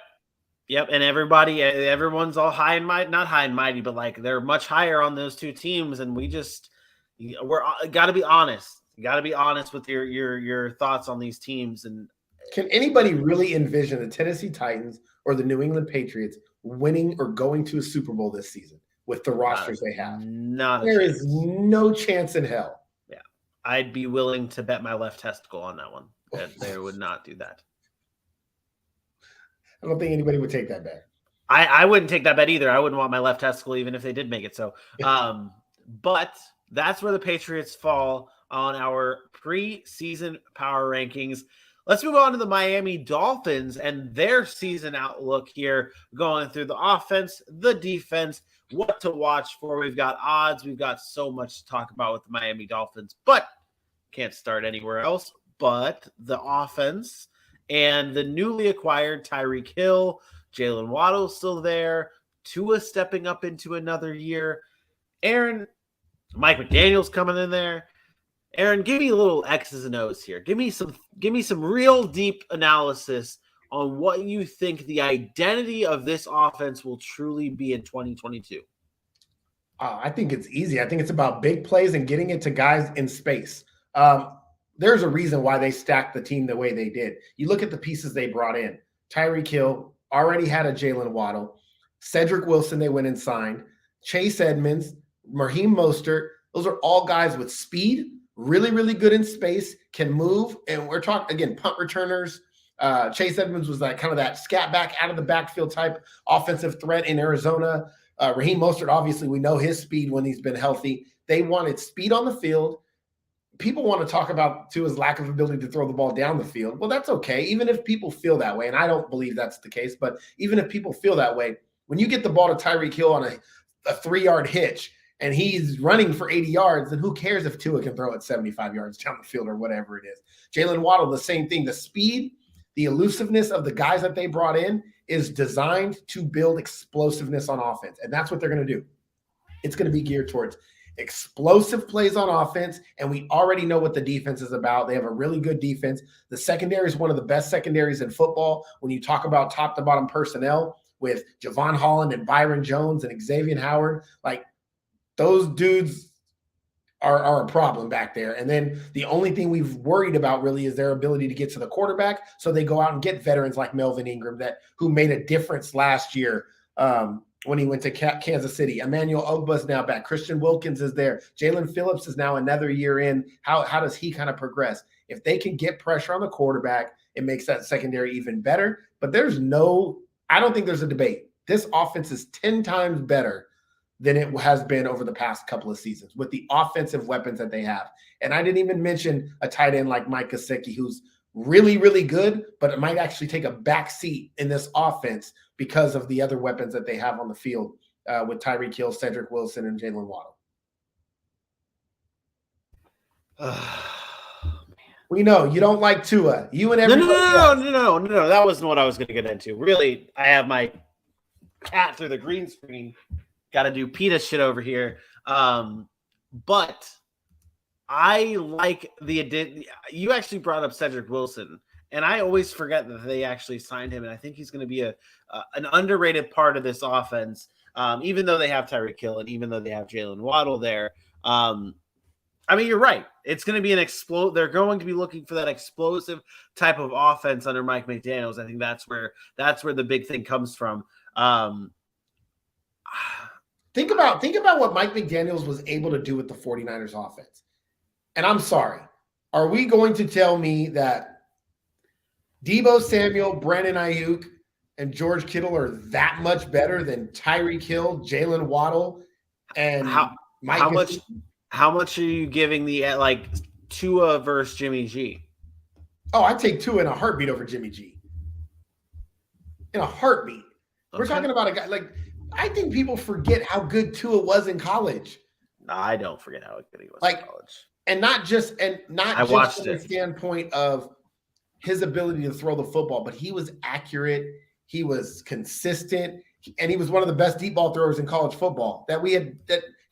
and everyone's all high and mighty, not high and mighty, but like they're much higher on those two teams, and we're got to be honest. You got to be honest with your thoughts on these teams. And can anybody really envision the Tennessee Titans or the New England Patriots winning or going to a Super Bowl this season with the rosters they have? There is no chance in hell. Yeah, I'd be willing to bet my left testicle on that one. That they would not do that. I don't think anybody would take that bet. I wouldn't take that bet either. I wouldn't want my left testicle even if they did make it. So, but that's where the Patriots fall on our preseason power rankings. Let's move on to the Miami Dolphins and their season outlook here, going through the offense, the defense, what to watch for. We've got odds. We've got so much to talk about with the Miami Dolphins, but can't start anywhere else but the offense. And the newly acquired Tyreek Hill, Jalen Waddle still there, Tua stepping up into another year. Aaron, Mike McDaniel's coming in there. Aaron, give me a little X's and O's here. Give me some real deep analysis on what you think the identity of this offense will truly be in 2022. I think it's easy. I think it's about big plays and getting it to guys in space. There's a reason why they stacked the team the way they did. You look at the pieces they brought in. Tyreek Hill already had a Jalen Waddle. Cedric Wilson they went and signed. Chase Edmonds, Raheem Mostert. Those are all guys with speed, really, really good in space, can move. And we're talking, again, punt returners. Chase Edmonds was like kind of that scat back out of the backfield type offensive threat in Arizona. Raheem Mostert, obviously, we know his speed when he's been healthy. They wanted speed on the field. People want to talk about Tua's lack of ability to throw the ball down the field. Well, that's okay. Even if people feel that way, and I don't believe that's the case, but even if people feel that way, when you get the ball to Tyreek Hill on a 3-yard hitch and he's running for 80 yards, then who cares if Tua can throw it 75 yards down the field or whatever it is. Jalen Waddle, the same thing. The speed, the elusiveness of the guys that they brought in is designed to build explosiveness on offense, and that's what they're going to do. It's going to be geared towards explosive plays on offense, and we already know what the defense is about. They have a really good defense. The secondary is one of the best secondaries in football. When you talk about top to bottom personnel with Javon Holland and Byron Jones and Xavier Howard, like those dudes are a problem back there. And then the only thing we've worried about really is their ability to get to the quarterback. So they go out and get veterans like Melvin Ingram who made a difference last year. When he went to Kansas City. Emmanuel Ogba's now back. Christian Wilkins is there. Jalen Phillips is now another year in. How does he kind of progress? If they can get pressure on the quarterback, it makes that secondary even better. But I don't think there's a debate. This offense is 10 times better than it has been over the past couple of seasons with the offensive weapons that they have. And I didn't even mention a tight end like Mike Gesicki, who's really, really good, but it might actually take a back seat in this offense because of the other weapons that they have on the field with Tyreek Hill, Cedric Wilson, and Jalen Waddle. We know you don't like Tua. You and everybody No. That wasn't what I was going to get into. Really, I have my cat through the green screen. Got to do PETA shit over here. But I like you actually brought up Cedric Wilson, and I always forget that they actually signed him, and I think he's going to be an underrated part of this offense, even though they have Tyreek Hill and even though they have Jalen Waddle there. I mean, you're right. It's going to be they're going to be looking for that explosive type of offense under Mike McDaniels. I think that's where the big thing comes from. Think about what Mike McDaniels was able to do with the 49ers offense. And I'm sorry, are we going to tell me that Deebo Samuel, Brandon Ayuk, and George Kittle are that much better than Tyreek Hill, Jalen Waddle, and Mike? How much are you giving the Tua versus Jimmy G? Oh, I take Tua in a heartbeat over Jimmy G. In a heartbeat. Okay. We're talking about a guy I think people forget how good Tua was in college. No, I don't forget how good he was in college. And not just from the standpoint of his ability to throw the football, but he was accurate, he was consistent, and he was one of the best deep ball throwers in college football that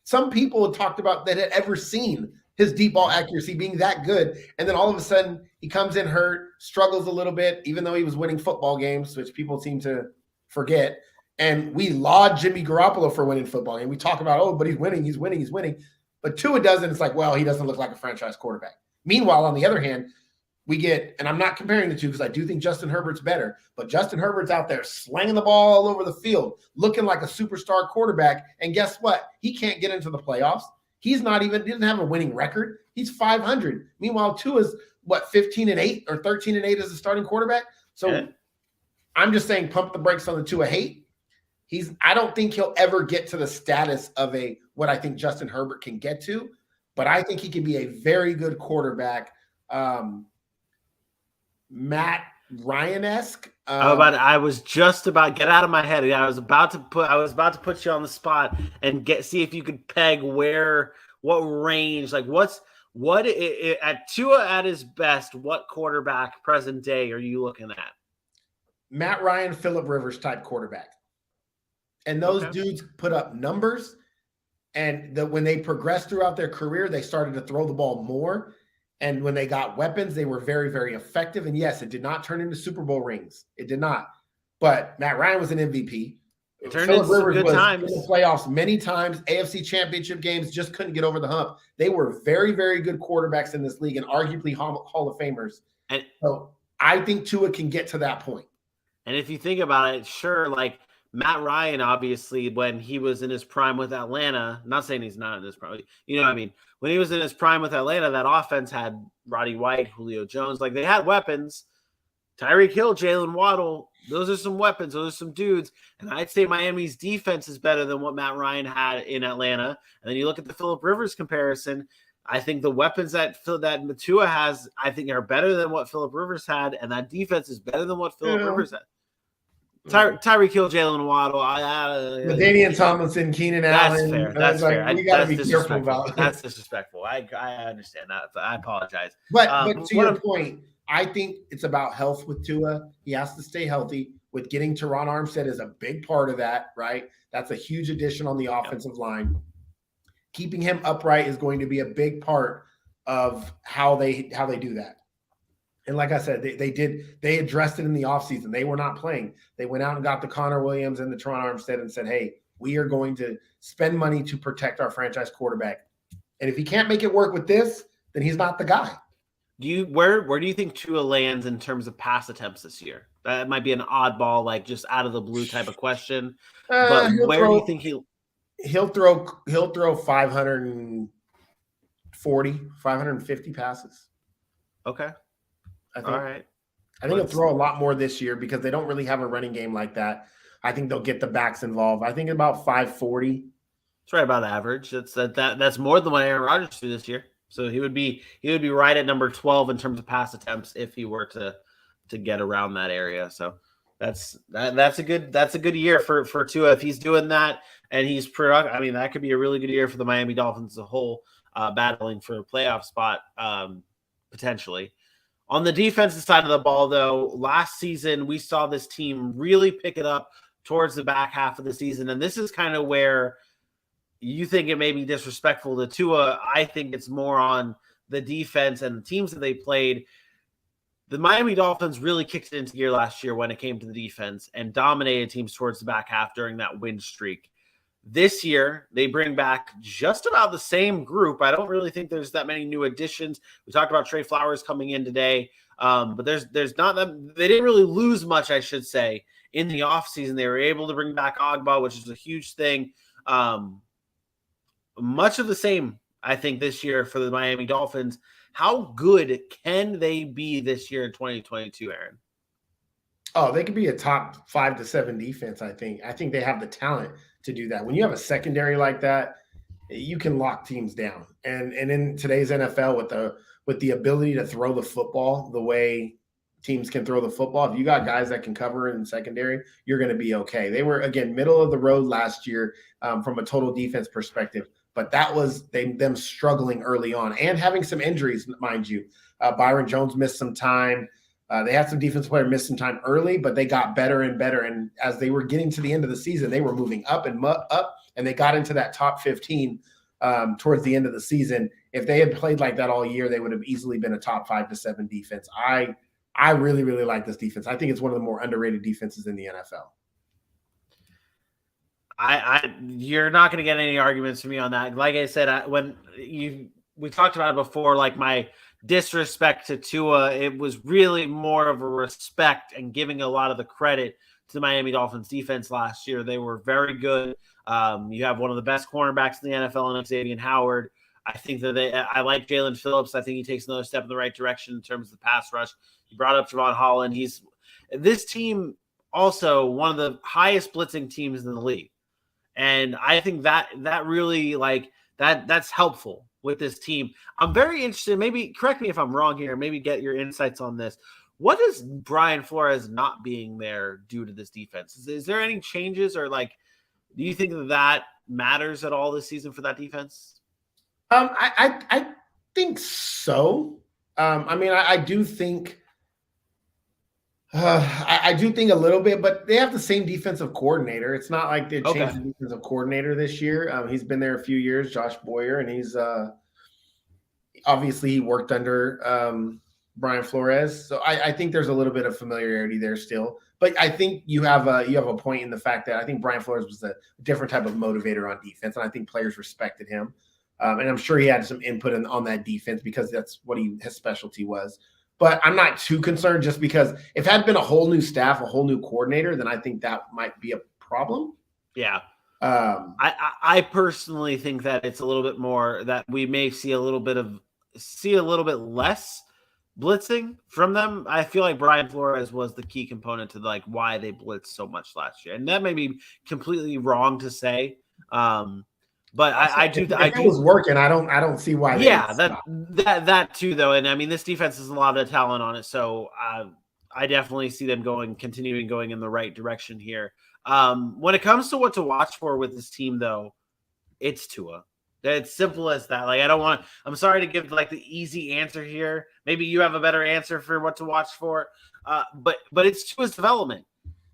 some people had talked about that had ever seen his deep ball accuracy being that good. And then all of a sudden he comes in hurt, struggles a little bit, even though he was winning football games, which people seem to forget. And we laud Jimmy Garoppolo for winning football. And we talk about, oh, but he's winning. But Tua doesn't. It's like, well, he doesn't look like a franchise quarterback. Meanwhile, on the other hand, we get, and I'm not comparing the two because I do think Justin Herbert's better, but Justin Herbert's out there slanging the ball all over the field, looking like a superstar quarterback. And guess what? He can't get into the playoffs. He doesn't have a winning record. He's 500. Meanwhile, Tua's 15-8 or 13-8 as a starting quarterback. So I'm just saying, pump the brakes on the Tua hate. I don't think he'll ever get to the status of what I think Justin Herbert can get to, but I think he can be a very good quarterback. Matt Ryan-esque. I was just about get out of my head. I was about to put you on the spot and see if you could peg what range, like at Tua at his best, what quarterback present day are you looking at? Matt Ryan, Phillip Rivers type quarterback. And those dudes put up numbers, and when they progressed throughout their career, they started to throw the ball more. And when they got weapons, they were very, very effective. And yes, it did not turn into Super Bowl rings. It did not. But Matt Ryan was an MVP. It turned into some good times. In the playoffs many times, AFC championship games, just couldn't get over the hump. They were very, very good quarterbacks in this league and arguably Hall of Famers. And so I think Tua can get to that point. And if you think about it, sure, like Matt Ryan, obviously, when he was in his prime with Atlanta, not saying he's not in his prime, you know what I mean? When he was in his prime with Atlanta, that offense had Roddy White, Julio Jones. Like, they had weapons. Tyreek Hill, Jalen Waddle, those are some weapons. Those are some dudes. And I'd say Miami's defense is better than what Matt Ryan had in Atlanta. And then you look at the Phillip Rivers comparison. I think the weapons that Tua has, I think, are better than what Phillip Rivers had. And that defense is better than what Phillip Rivers had. Tyreek Hill, Jalen Waddle, Damian Tomlinson, Keenan Allen. Fair. That's fair. We got to be careful about that. That's disrespectful. I understand that. I apologize. But to your point, I think it's about health with Tua. He has to stay healthy. With getting Teron Armstead is a big part of that, right? That's a huge addition on the offensive line. Keeping him upright is going to be a big part of how they do that. And like I said, they addressed it in the offseason. They were not playing. They went out and got the Connor Williams and the Teron Armstead and said, hey, we are going to spend money to protect our franchise quarterback. And if he can't make it work with this, then he's not the guy. Where do you think Tua lands in terms of pass attempts this year? That might be an oddball, like just out of the blue type of question. But where do you think he'll throw 540, 550 passes? Okay. All right. I think he'll throw a lot more this year because they don't really have a running game like that. I think they'll get the backs involved. I think about 540. It's right about average. That's more than what Aaron Rodgers threw this year. So he would be right at number 12 in terms of pass attempts if he were to get around that area. So that's a good year for Tua if he's doing that and he's productive. I mean, that could be a really good year for the Miami Dolphins as a whole, battling for a playoff spot potentially. On the defensive side of the ball, though, last season we saw this team really pick it up towards the back half of the season, and this is kind of where you think it may be disrespectful to Tua. I think it's more on the defense and the teams that they played. The Miami Dolphins really kicked it into gear last year when it came to the defense and dominated teams towards the back half during that win streak. This year, they bring back just about the same group. I don't really think there's that many new additions. We talked about Trey Flowers coming in today, but there's not that. They didn't really lose much, I should say, in the offseason. They were able to bring back Ogba, which is a huge thing. Much of the same, I think, this year for the Miami Dolphins. How good can they be this year in 2022, Aaron? Oh, they could be a top 5 to 7 defense, I think. I think they have the talent to do that. When you have a secondary like that, you can lock teams down. And in today's NFL with the ability to throw the football the way teams can throw the football, if you got guys that can cover in secondary, you're going to be okay. They were, again, middle of the road last year from a total defense perspective, but that was them struggling early on and having some injuries, mind you. Byron Jones missed some time. They had some defensive players miss some time early, but they got better and better. And as they were getting to the end of the season, they were moving up, and they got into that top 15 towards the end of the season. If they had played like that all year, they would have easily been a top 5 to 7 defense. I really, really like this defense. I think it's one of the more underrated defenses in the NFL. You're not going to get any arguments from me on that. Like I said, we talked about it before, like my disrespect to Tua, it was really more of a respect and giving a lot of the credit to the Miami Dolphins defense last year. They were very good. You have one of the best cornerbacks in the NFL in Xavier Howard. I think that I like Jalen Phillips. I think he takes another step in the right direction in terms of the pass rush. You brought up Javon Holland. This team also one of the highest blitzing teams in the league. And I think that really that's helpful with this team. I'm very interested. Maybe correct me if I'm wrong here. Maybe get your insights on this. What is Brian Flores not being there due to this defense? Is there any changes or do you think that matters at all this season for that defense? I think so. I do think. I do think a little bit, but they have the same defensive coordinator. It's not like they changed the defensive coordinator this year. He's been there a few years, Josh Boyer, and he's obviously he worked under Brian Flores. So I think there's a little bit of familiarity there still. But I think you have a point in the fact that I think Brian Flores was a different type of motivator on defense, and I think players respected him. And I'm sure he had some input on that defense because that's what his specialty was. But I'm not too concerned just because if it had been a whole new staff, a whole new coordinator, then I think that might be a problem. Yeah. I personally think that it's a little bit more that we may see a little bit less blitzing from them. I feel like Brian Flores was the key component to why they blitzed so much last year. And that may be completely wrong to say. But I do. It was working. I don't see why. Yeah, that too, though. And I mean, this defense has a lot of talent on it, so I definitely see them continuing going in the right direction here. When it comes to what to watch for with this team, though, it's Tua. It's simple as that. I'm sorry to give the easy answer here. Maybe you have a better answer for what to watch for. But it's Tua's development.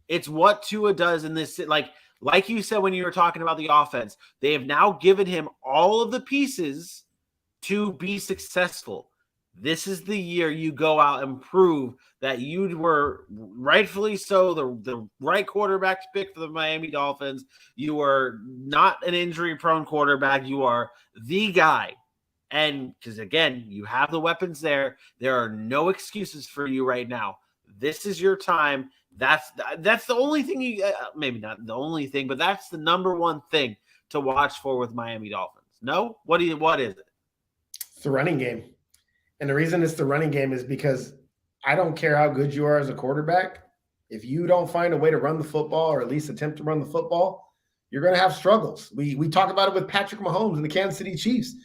It's what Tua does in this Like you said when you were talking about the offense, they have now given him all of the pieces to be successful. This is the year you go out and prove that you were rightfully so the right quarterback to pick for the Miami Dolphins. You are not an injury-prone quarterback. You are the guy. And because, again, you have the weapons there. There are no excuses for you right now. This is your time. That's the only thing maybe not the only thing, but that's the number one thing to watch for with Miami Dolphins. No? What is it? It's the running game. And the reason it's the running game is because I don't care how good you are as a quarterback. If you don't find a way to run the football or at least attempt to run the football, you're going to have struggles. We talk about it with Patrick Mahomes and the Kansas City Chiefs,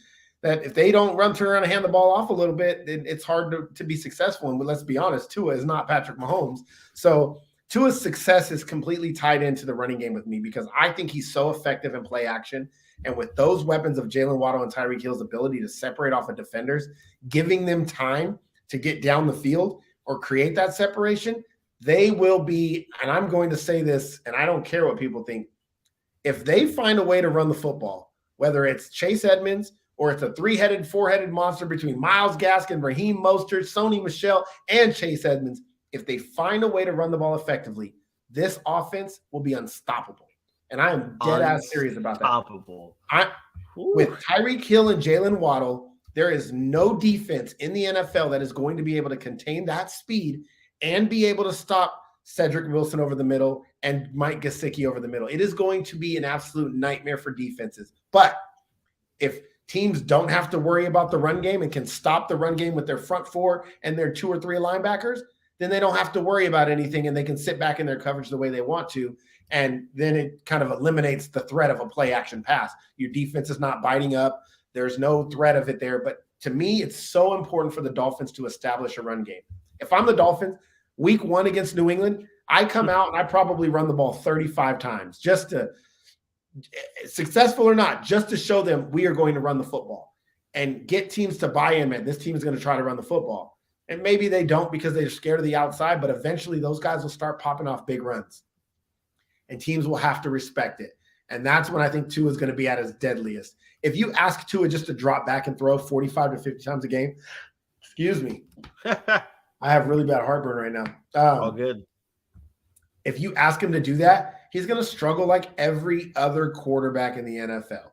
that if they don't turn around and hand the ball off a little bit, it's hard to be successful. And let's be honest, Tua is not Patrick Mahomes. So Tua's success is completely tied into the running game with me because I think he's so effective in play action. And with those weapons of Jalen Waddle and Tyreek Hill's ability to separate off of defenders, giving them time to get down the field or create that separation, they will be, and I'm going to say this, and I don't care what people think, if they find a way to run the football, whether it's Chase Edmonds or it's a four-headed monster between Myles Gaskin, Raheem Mostert, Sony Michel, and Chase Edmonds, if they find a way to run the ball effectively, this offense will be unstoppable. And I am dead-ass serious about that. Unstoppable. With Tyreek Hill and Jalen Waddle, there is no defense in the NFL that is going to be able to contain that speed and be able to stop Cedric Wilson over the middle and Mike Gesicki over the middle. It is going to be an absolute nightmare for defenses. But if teams don't have to worry about the run game and can stop the run game with their front four and their 2 or 3 linebackers, then they don't have to worry about anything and they can sit back in their coverage the way they want to. And then it kind of eliminates the threat of a play action pass. Your defense is not biting up. There's no threat of it there. But to me, it's so important for the Dolphins to establish a run game. If I'm the Dolphins, week 1 against New England, I come out and I probably run the ball 35 times just to, successful or not, just to show them we are going to run the football and get teams to buy in, man. This team is going to try to run the football. And maybe they don't because they're scared of the outside, but eventually those guys will start popping off big runs. And teams will have to respect it. And that's when I think Tua is going to be at his deadliest. If you ask Tua just to drop back and throw 45 to 50 times a game, excuse me, I have really bad heartburn right now. All good. If you ask him to do that, he's going to struggle like every other quarterback in the NFL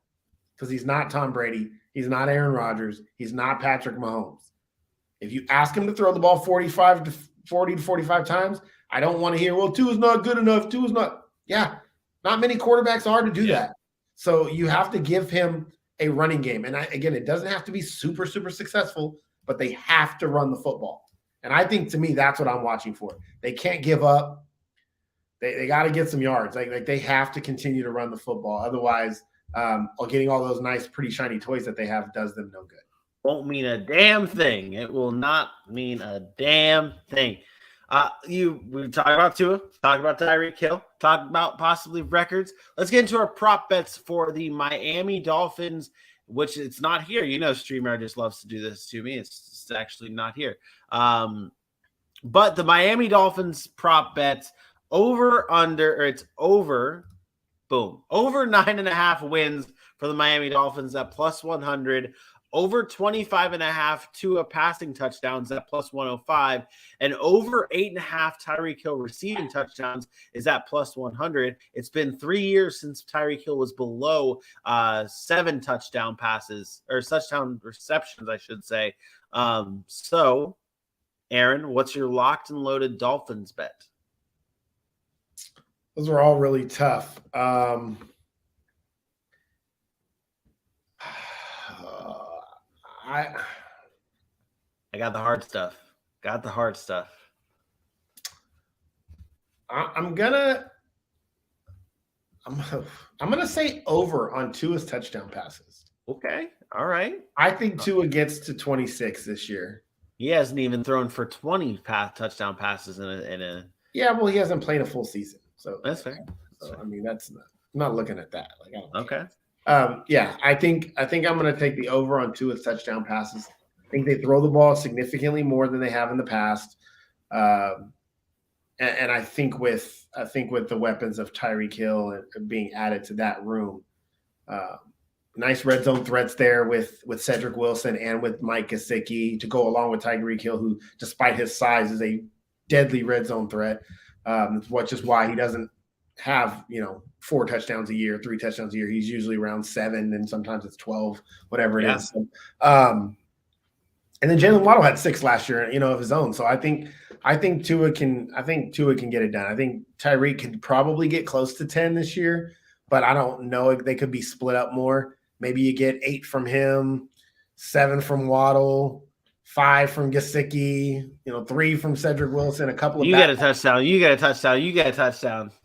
because he's not Tom Brady. He's not Aaron Rodgers. He's not Patrick Mahomes. If you ask him to throw the ball 40 to 45 times, I don't want to hear, well, Tua's not good enough. Tua's not. Yeah, not many quarterbacks are to do that. So you have to give him a running game. And again, it doesn't have to be super, super successful, but they have to run the football. And I think, to me, that's what I'm watching for. They can't give up. They got to get some yards. Like they have to continue to run the football. Otherwise, getting all those nice, pretty shiny toys that they have does them no good. Won't mean a damn thing. It will not mean a damn thing. We talked about Tua, talked about Tyreek Hill, talked about possibly records. Let's get into our prop bets for the Miami Dolphins, which it's not here. You know, StreamYard just loves to do this to me. It's actually not here. But the Miami Dolphins prop bets over 9.5 wins for the Miami Dolphins at plus 100. Over 25.5 Tua passing touchdowns at plus 105, and over 8.5 Tyreek Hill receiving touchdowns is at plus 100. It's been 3 years since Tyreek Hill was below 7 touchdown passes or touchdown receptions, I should say. So, Aaron, what's your locked and loaded Dolphins bet? Those are all really tough. I got the hard stuff. I'm gonna say over on Tua's touchdown passes. Okay, all right. I think Tua gets to 26 this year. He hasn't even thrown for 20 touchdown passes in a. Yeah, well, he hasn't played a full season, so that's fair. So I mean, that's not, I'm not looking at that. Like, I don't okay. Yeah, I think I'm going to take the over on Tua's touchdown passes. I think they throw the ball significantly more than they have in the past, and I think with the weapons of Tyreek Hill and being added to that room, nice red zone threats there with Cedric Wilson and with Mike Gesicki to go along with Tyreek Hill, who, despite his size, is a deadly red zone threat. Which is why he doesn't have 4 touchdowns a year, 3 touchdowns a year. He's usually around 7, and sometimes it's 12, whatever it is. So, and then Jalen Waddle had 6 last year, of his own. So I think Tua can get it done. I think Tyreek could probably get close to 10 this year, but I don't know if they could be split up more. Maybe you get 8 from him, 7 from Waddle, 5 from Gesicki, 3 from Cedric Wilson, a couple of. You get a touchdown.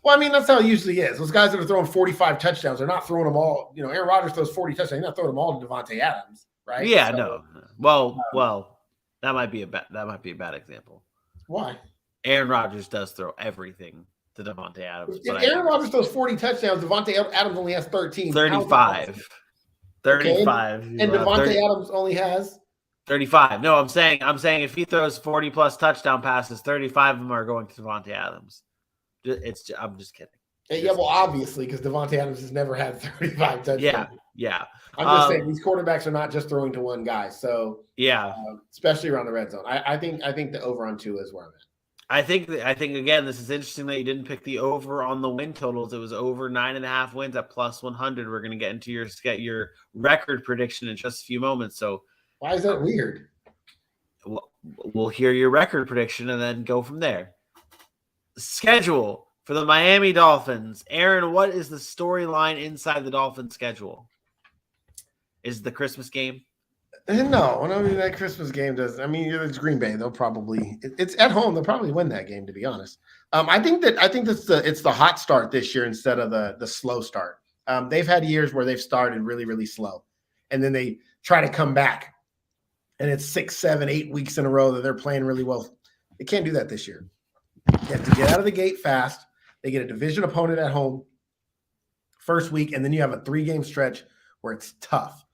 Well, I mean, that's how it usually is. Those guys that are throwing 45 touchdowns, they're not throwing them all. Aaron Rodgers throws 40 touchdowns. He's not throwing them all to Devontae Adams, right? Yeah, so, no. Well, that might be a bad example. Why? Aaron Rodgers does throw everything to Devontae Adams. If Aaron Rodgers throws 40 touchdowns, Devontae Adams only has 13. 35. 35. Okay. And Devontae Adams only has 35. No, I'm saying if he throws 40 plus touchdown passes, 35 of them are going to Devontae Adams. I'm just kidding. Yeah, well, obviously, because Devontae Adams has never had 35 touchdowns. Yeah. I'm just saying these quarterbacks are not just throwing to one guy. So especially around the red zone. I think the over on 2 is where I'm at. I think again, this is interesting that you didn't pick the over on the win totals. It was over 9.5 wins at plus 100. We're going to get into your record prediction in just a few moments. So why is that weird? We'll hear your record prediction and then go from there. Schedule for the Miami Dolphins. Aaron, what is the storyline inside the Dolphins schedule? Is the Christmas game? No, I mean that Christmas game does. I mean, it's Green Bay. They'll probably it's at home. They'll probably win that game. To be honest, I think it's the hot start this year instead of the slow start. They've had years where they've started really, really slow, and then they try to come back, and it's 6, 7, 8 weeks in a row that they're playing really well. They can't do that this year. They have to get out of the gate fast. They get a division opponent at home first week, and then you have a 3-game stretch where it's tough.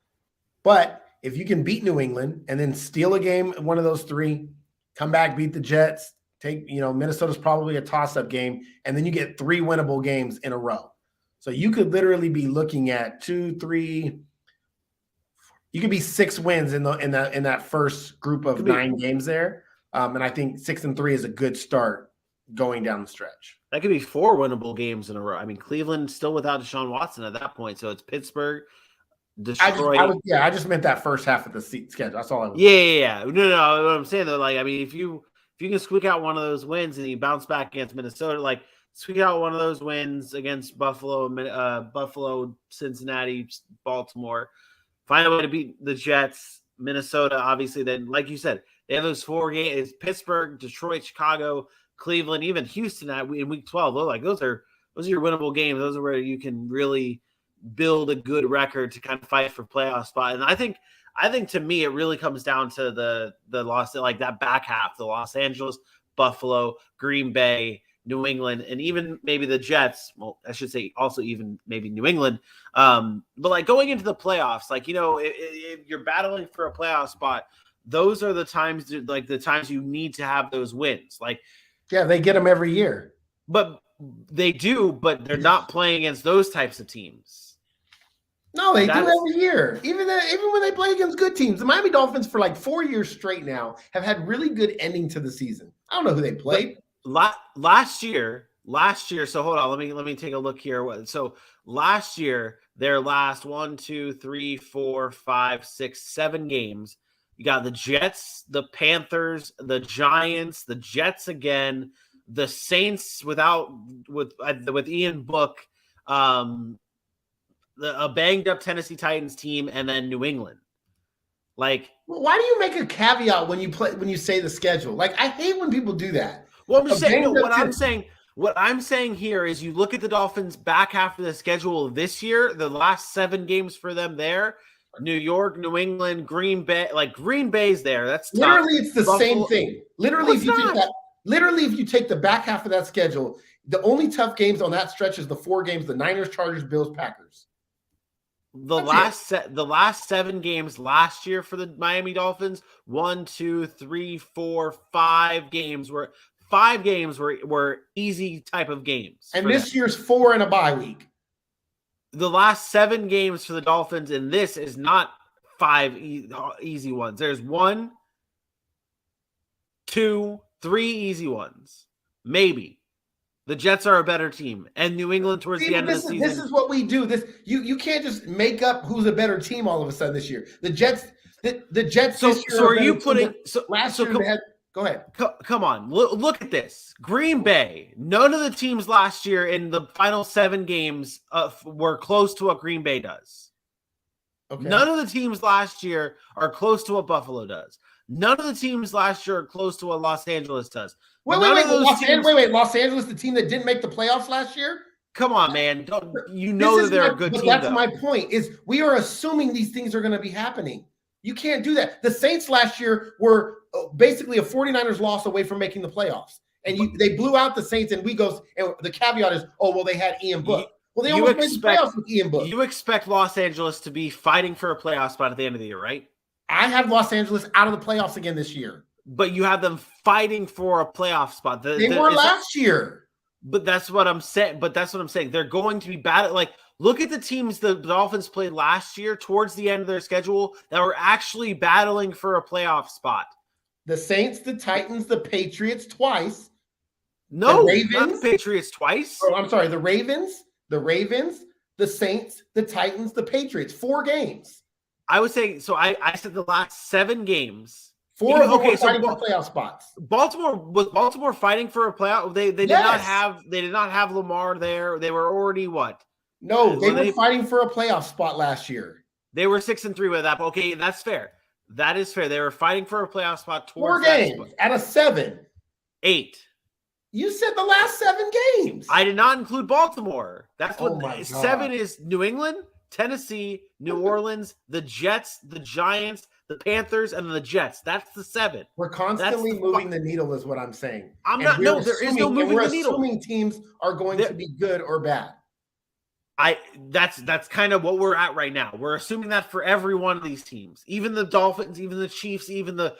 But if you can beat New England and then steal a game, one of those 3, come back, beat the Jets, Minnesota's probably a toss-up game, and then you get 3 winnable games in a row. So you could literally be looking at 2, 3, You could be 6 wins in that first group of 9 games there. And I think 6-3 is a good start going down the stretch. That could be 4 winnable games in a row. I mean, Cleveland still without Deshaun Watson at that point, so it's Pittsburgh, Detroit. I just meant that first half of the schedule. That's all I was. Yeah. No. What I'm saying though, like, I mean, if you can squeak out one of those wins and you bounce back against Minnesota, like squeak out one of those wins against Buffalo, Cincinnati, Baltimore, find a way to beat the Jets, Minnesota. Obviously, then, like you said, they have those 4 games: Pittsburgh, Detroit, Chicago, Cleveland, even Houston in week 12. Those are your winnable games. Those are where you can really build a good record to kind of fight for playoff spot. And I think to me, it really comes down to the loss, like that back half, the Los Angeles, Buffalo, Green Bay, New England, and even maybe the Jets. Well, I should say also even maybe New England. But like going into the playoffs, like, if you're battling for a playoff spot, those are the times you need to have those wins. Like, yeah, they get them every year. But they do, but they're not playing against those types of teams. No, they do every year. Even when they play against good teams. The Miami Dolphins for like 4 years straight now have had really good ending to the season. I don't know who they played. Last year. So hold on, let me take a look here. So last year, their last 1, 2, 3, 4, 5, 6, 7 games. You got the Jets, the Panthers, the Giants, the Jets again, the Saints with Ian Book, a banged up Tennessee Titans team, and then New England. Like, why do you make a caveat when you say the schedule? Like, I hate when people do that. Well, I'm just saying. What I'm saying here is, you look at the Dolphins' back half of the schedule this year. The last 7 games for them there. New York, New England, Green Bay. Like, Green Bay's there. That's tough. Literally, it's the same thing. Literally, if you take the back half of that schedule, the only tough games on that stretch is the 4 games: the Niners, Chargers, Bills, Packers. The last 7 games last year for the Miami Dolphins, 1, 2, 3, 4, 5 games were 5 games were easy type of games. And this year's 4 and a bye week. The last 7 games for the Dolphins, and this is not 5 easy ones. There's 1, 2, 3 easy ones. Maybe. The Jets are a better team, and New England towards the end of the season. This is what we do. You can't just make up who's a better team all of a sudden this year. The Jets. So are you putting? Go ahead. Come on, look at this. Green Bay. None of the teams last year in the final 7 games were close to what Green Bay does. Okay. None of the teams last year are close to what Buffalo does. None of the teams last year are close to what Los Angeles does. Wait. Los Angeles, the team that didn't make the playoffs last year? Come on, man. That they're a good team. That's my point, is we are assuming these things are going to be happening. You can't do that. The Saints last year were basically a 49ers loss away from making the playoffs. And they blew out the Saints, and the caveat is, they had Ian Book. Well, they almost made the playoffs with Ian Book. You expect Los Angeles to be fighting for a playoff spot at the end of the year, right? I have Los Angeles out of the playoffs again this year. But you have them fighting for a playoff spot. They were last year. But that's what I'm saying. They're going to be bad. Like, look at the teams the Dolphins played last year towards the end of their schedule that were actually battling for a playoff spot. The Saints, the Titans, the Patriots twice. No, not the Patriots twice. Oh, I'm sorry. The Ravens, the Saints, the Titans, the Patriots. 4 games. I would say, so I said the last 7 games. 4 of them were fighting for playoff spots. Baltimore fighting for a playoff? They did not have Lamar there. They were already what? No, they were fighting for a playoff spot last year. They were 6-3 with that. Okay, that's fair. That is fair. They were fighting for a playoff spot four towards games out of 7. 8. You said the last 7 games. I did not include Baltimore. That's what 7 is. New England, Tennessee, New Orleans, the Jets, the Giants, the Panthers, and the Jets. That's the 7. We're constantly moving the needle is what I'm saying. There is no moving the needle. We're assuming teams are going to be good or bad. That's kind of what we're at right now. We're assuming that for every one of these teams, even the Dolphins, even the Chiefs, even the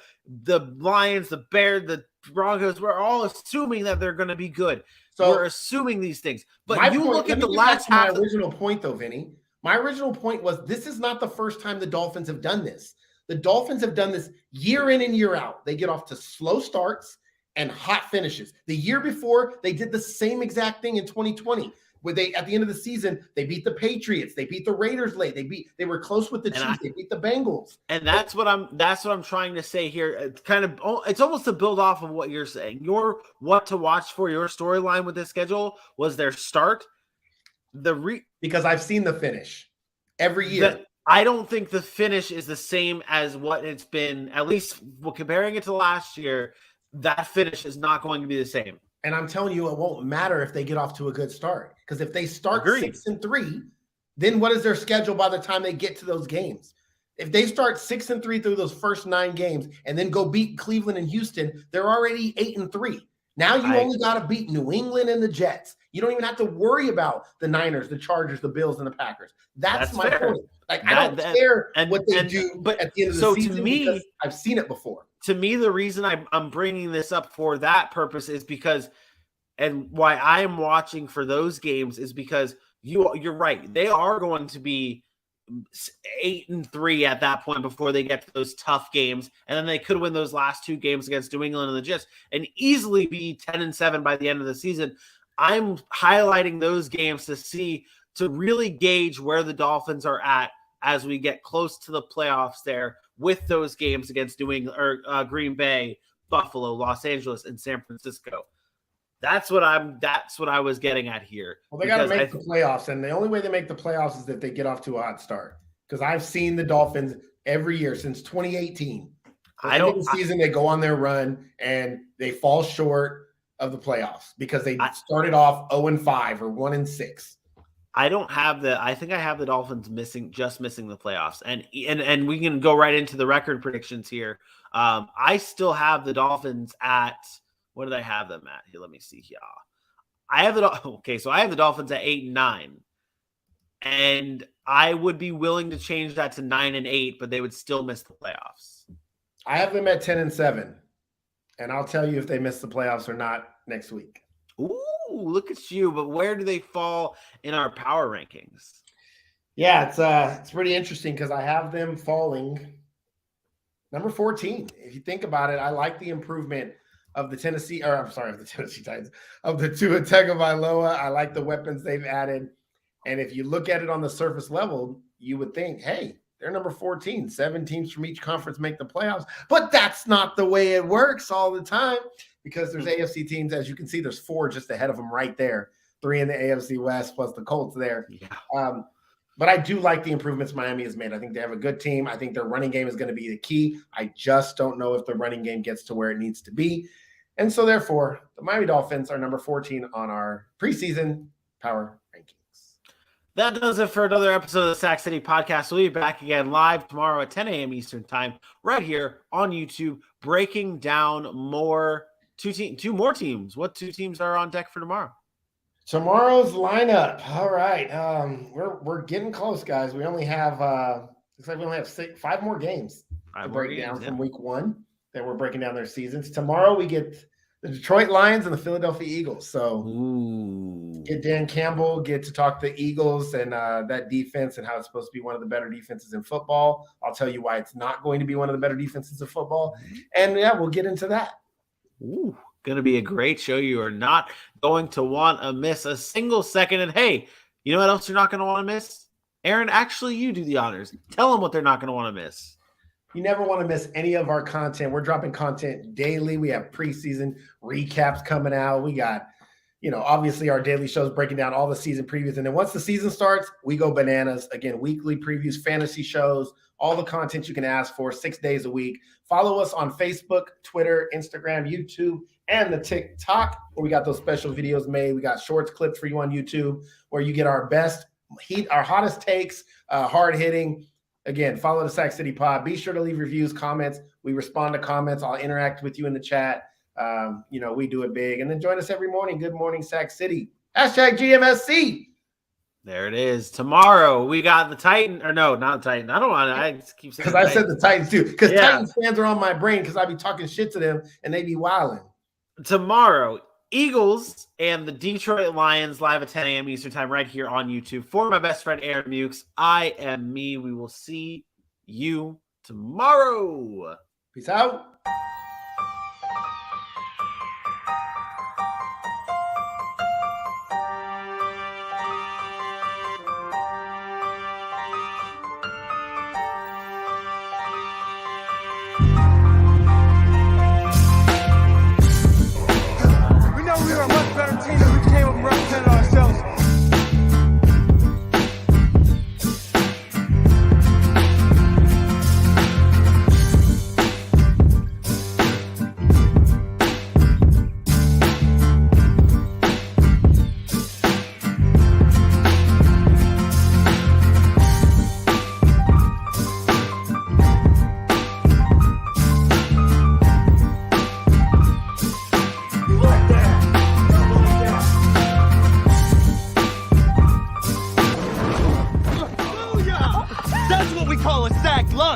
Lions, the Bears, the Broncos. We're all assuming that they're going to be good. So we're assuming these things. But you look at the last half. My original point, though, Vinny. My original point was this is not the first time the Dolphins have done this. The Dolphins have done this year in and year out. They get off to slow starts and hot finishes. The year before, they did the same exact thing in 2020. Where they at the end of the season, they beat the Patriots, they beat the Raiders late, they were close with the Chiefs, they beat the Bengals. And that's what I'm trying to say here. It's almost to build off of what you're saying. Your what to watch for, your storyline with this schedule was their start. Because I've seen the finish every year. I don't think the finish is the same as what it's been, at least comparing it to last year. That finish is not going to be the same. And I'm telling you, it won't matter if they get off to a good start. Because if they start 6-3, then what is their schedule by the time they get to those games? If they start 6-3 through those first 9 games and then go beat Cleveland and Houston, they're already 8-3. Now you only got to beat New England and the Jets. You don't even have to worry about the Niners, the Chargers, the Bills, and the Packers. That's my point. Like, I don't care what they do but at the end of the season, because I've seen it before. To me, the reason I'm bringing this up for that purpose is because, and why I am watching for those games is because you're right. They are going to be 8-3 at that point before they get to those tough games, and then they could win those last 2 games against New England and the Jets and easily be 10-7 by the end of the season. I'm highlighting those games to really gauge where the Dolphins are at as we get close to the playoffs there with those games against New England or Green Bay, Buffalo, Los Angeles, and San Francisco. That's what I was getting at here. Well, they got to make the playoffs, and the only way they make the playoffs is if they get off to a hot start. Because I've seen the Dolphins every year since 2018. Season they go on their run and they fall short of the playoffs because they started off 0-5 or 1-6. I think I have the Dolphins missing the playoffs, and we can go right into the record predictions here. I still have the Dolphins at, what did I have them at? Here, let me see here. I have the Dolphins at 8-9, and I would be willing to change that to 9-8, but they would still miss the playoffs. I have them at 10-7, and I'll tell you if they miss the playoffs or not next week. Ooh, look at you! But where do they fall in our power rankings? Yeah, it's pretty interesting because I have them falling number 14. If you think about it, I like the improvement of the Tennessee Titans, of the Tua Tagovailoa. I like the weapons they've added. And if you look at it on the surface level, you would think, hey, they're number 14. 7 teams from each conference make the playoffs. But that's not the way it works all the time because there's AFC teams. As you can see, there's 4 just ahead of them right there. 3 in the AFC West plus the Colts there. Yeah. But I do like the improvements Miami has made. I think they have a good team. I think their running game is going to be the key. I just don't know if the running game gets to where it needs to be. And so, therefore, the Miami Dolphins are number 14 on our preseason power rankings. That does it for another episode of the Sac City Podcast. We'll be back again live tomorrow at 10 a.m. Eastern Time right here on YouTube, breaking down two more teams. What 2 teams are on deck for tomorrow? Tomorrow's lineup. All right. We're getting close, guys. We only have looks like we only have 5 more games to break down from week 1 that we're breaking down their seasons. Tomorrow we get the Detroit Lions and the Philadelphia Eagles. So get Dan Campbell, get to talk to the Eagles and that defense and how it's supposed to be one of the better defenses in football. I'll tell you why it's not going to be one of the better defenses of football. And yeah, we'll get into that. Ooh. Going to be a great show. You are not going to want to miss a single second. And hey, you know what else you're not going to want to miss? Aaron, actually, you do the honors. Tell them what they're not going to want to miss. You never want to miss any of our content. We're dropping content daily. We have preseason recaps coming out. We got, obviously our daily shows breaking down all the season previews. And then once the season starts, we go bananas. Again, weekly previews, fantasy shows, all the content you can ask for 6 days a week. Follow us on Facebook, Twitter, Instagram, YouTube, and the TikTok, where we got those special videos made. We got shorts clips for you on YouTube, where you get our best heat, our hottest takes, hard hitting. Again, follow the Sac City Pod. Be sure to leave reviews, comments. We respond to comments. I'll interact with you in the chat. We do it big. And then join us every morning. Good morning, Sac City. #GMSC. There it is. Tomorrow we got the Titan, or no, not the Titan. I don't want to. I just keep saying because I said the Titans too. Because Titans fans are on my brain because I be talking shit to them and they be wilding. Tomorrow, Eagles and the Detroit Lions live at 10 a.m. Eastern time right here on YouTube. For my best friend Aaron Mukes, I am me. We will see you tomorrow. Peace out. We know we were a much better team if we came up and represented ourselves. That's what we call a sack lunch.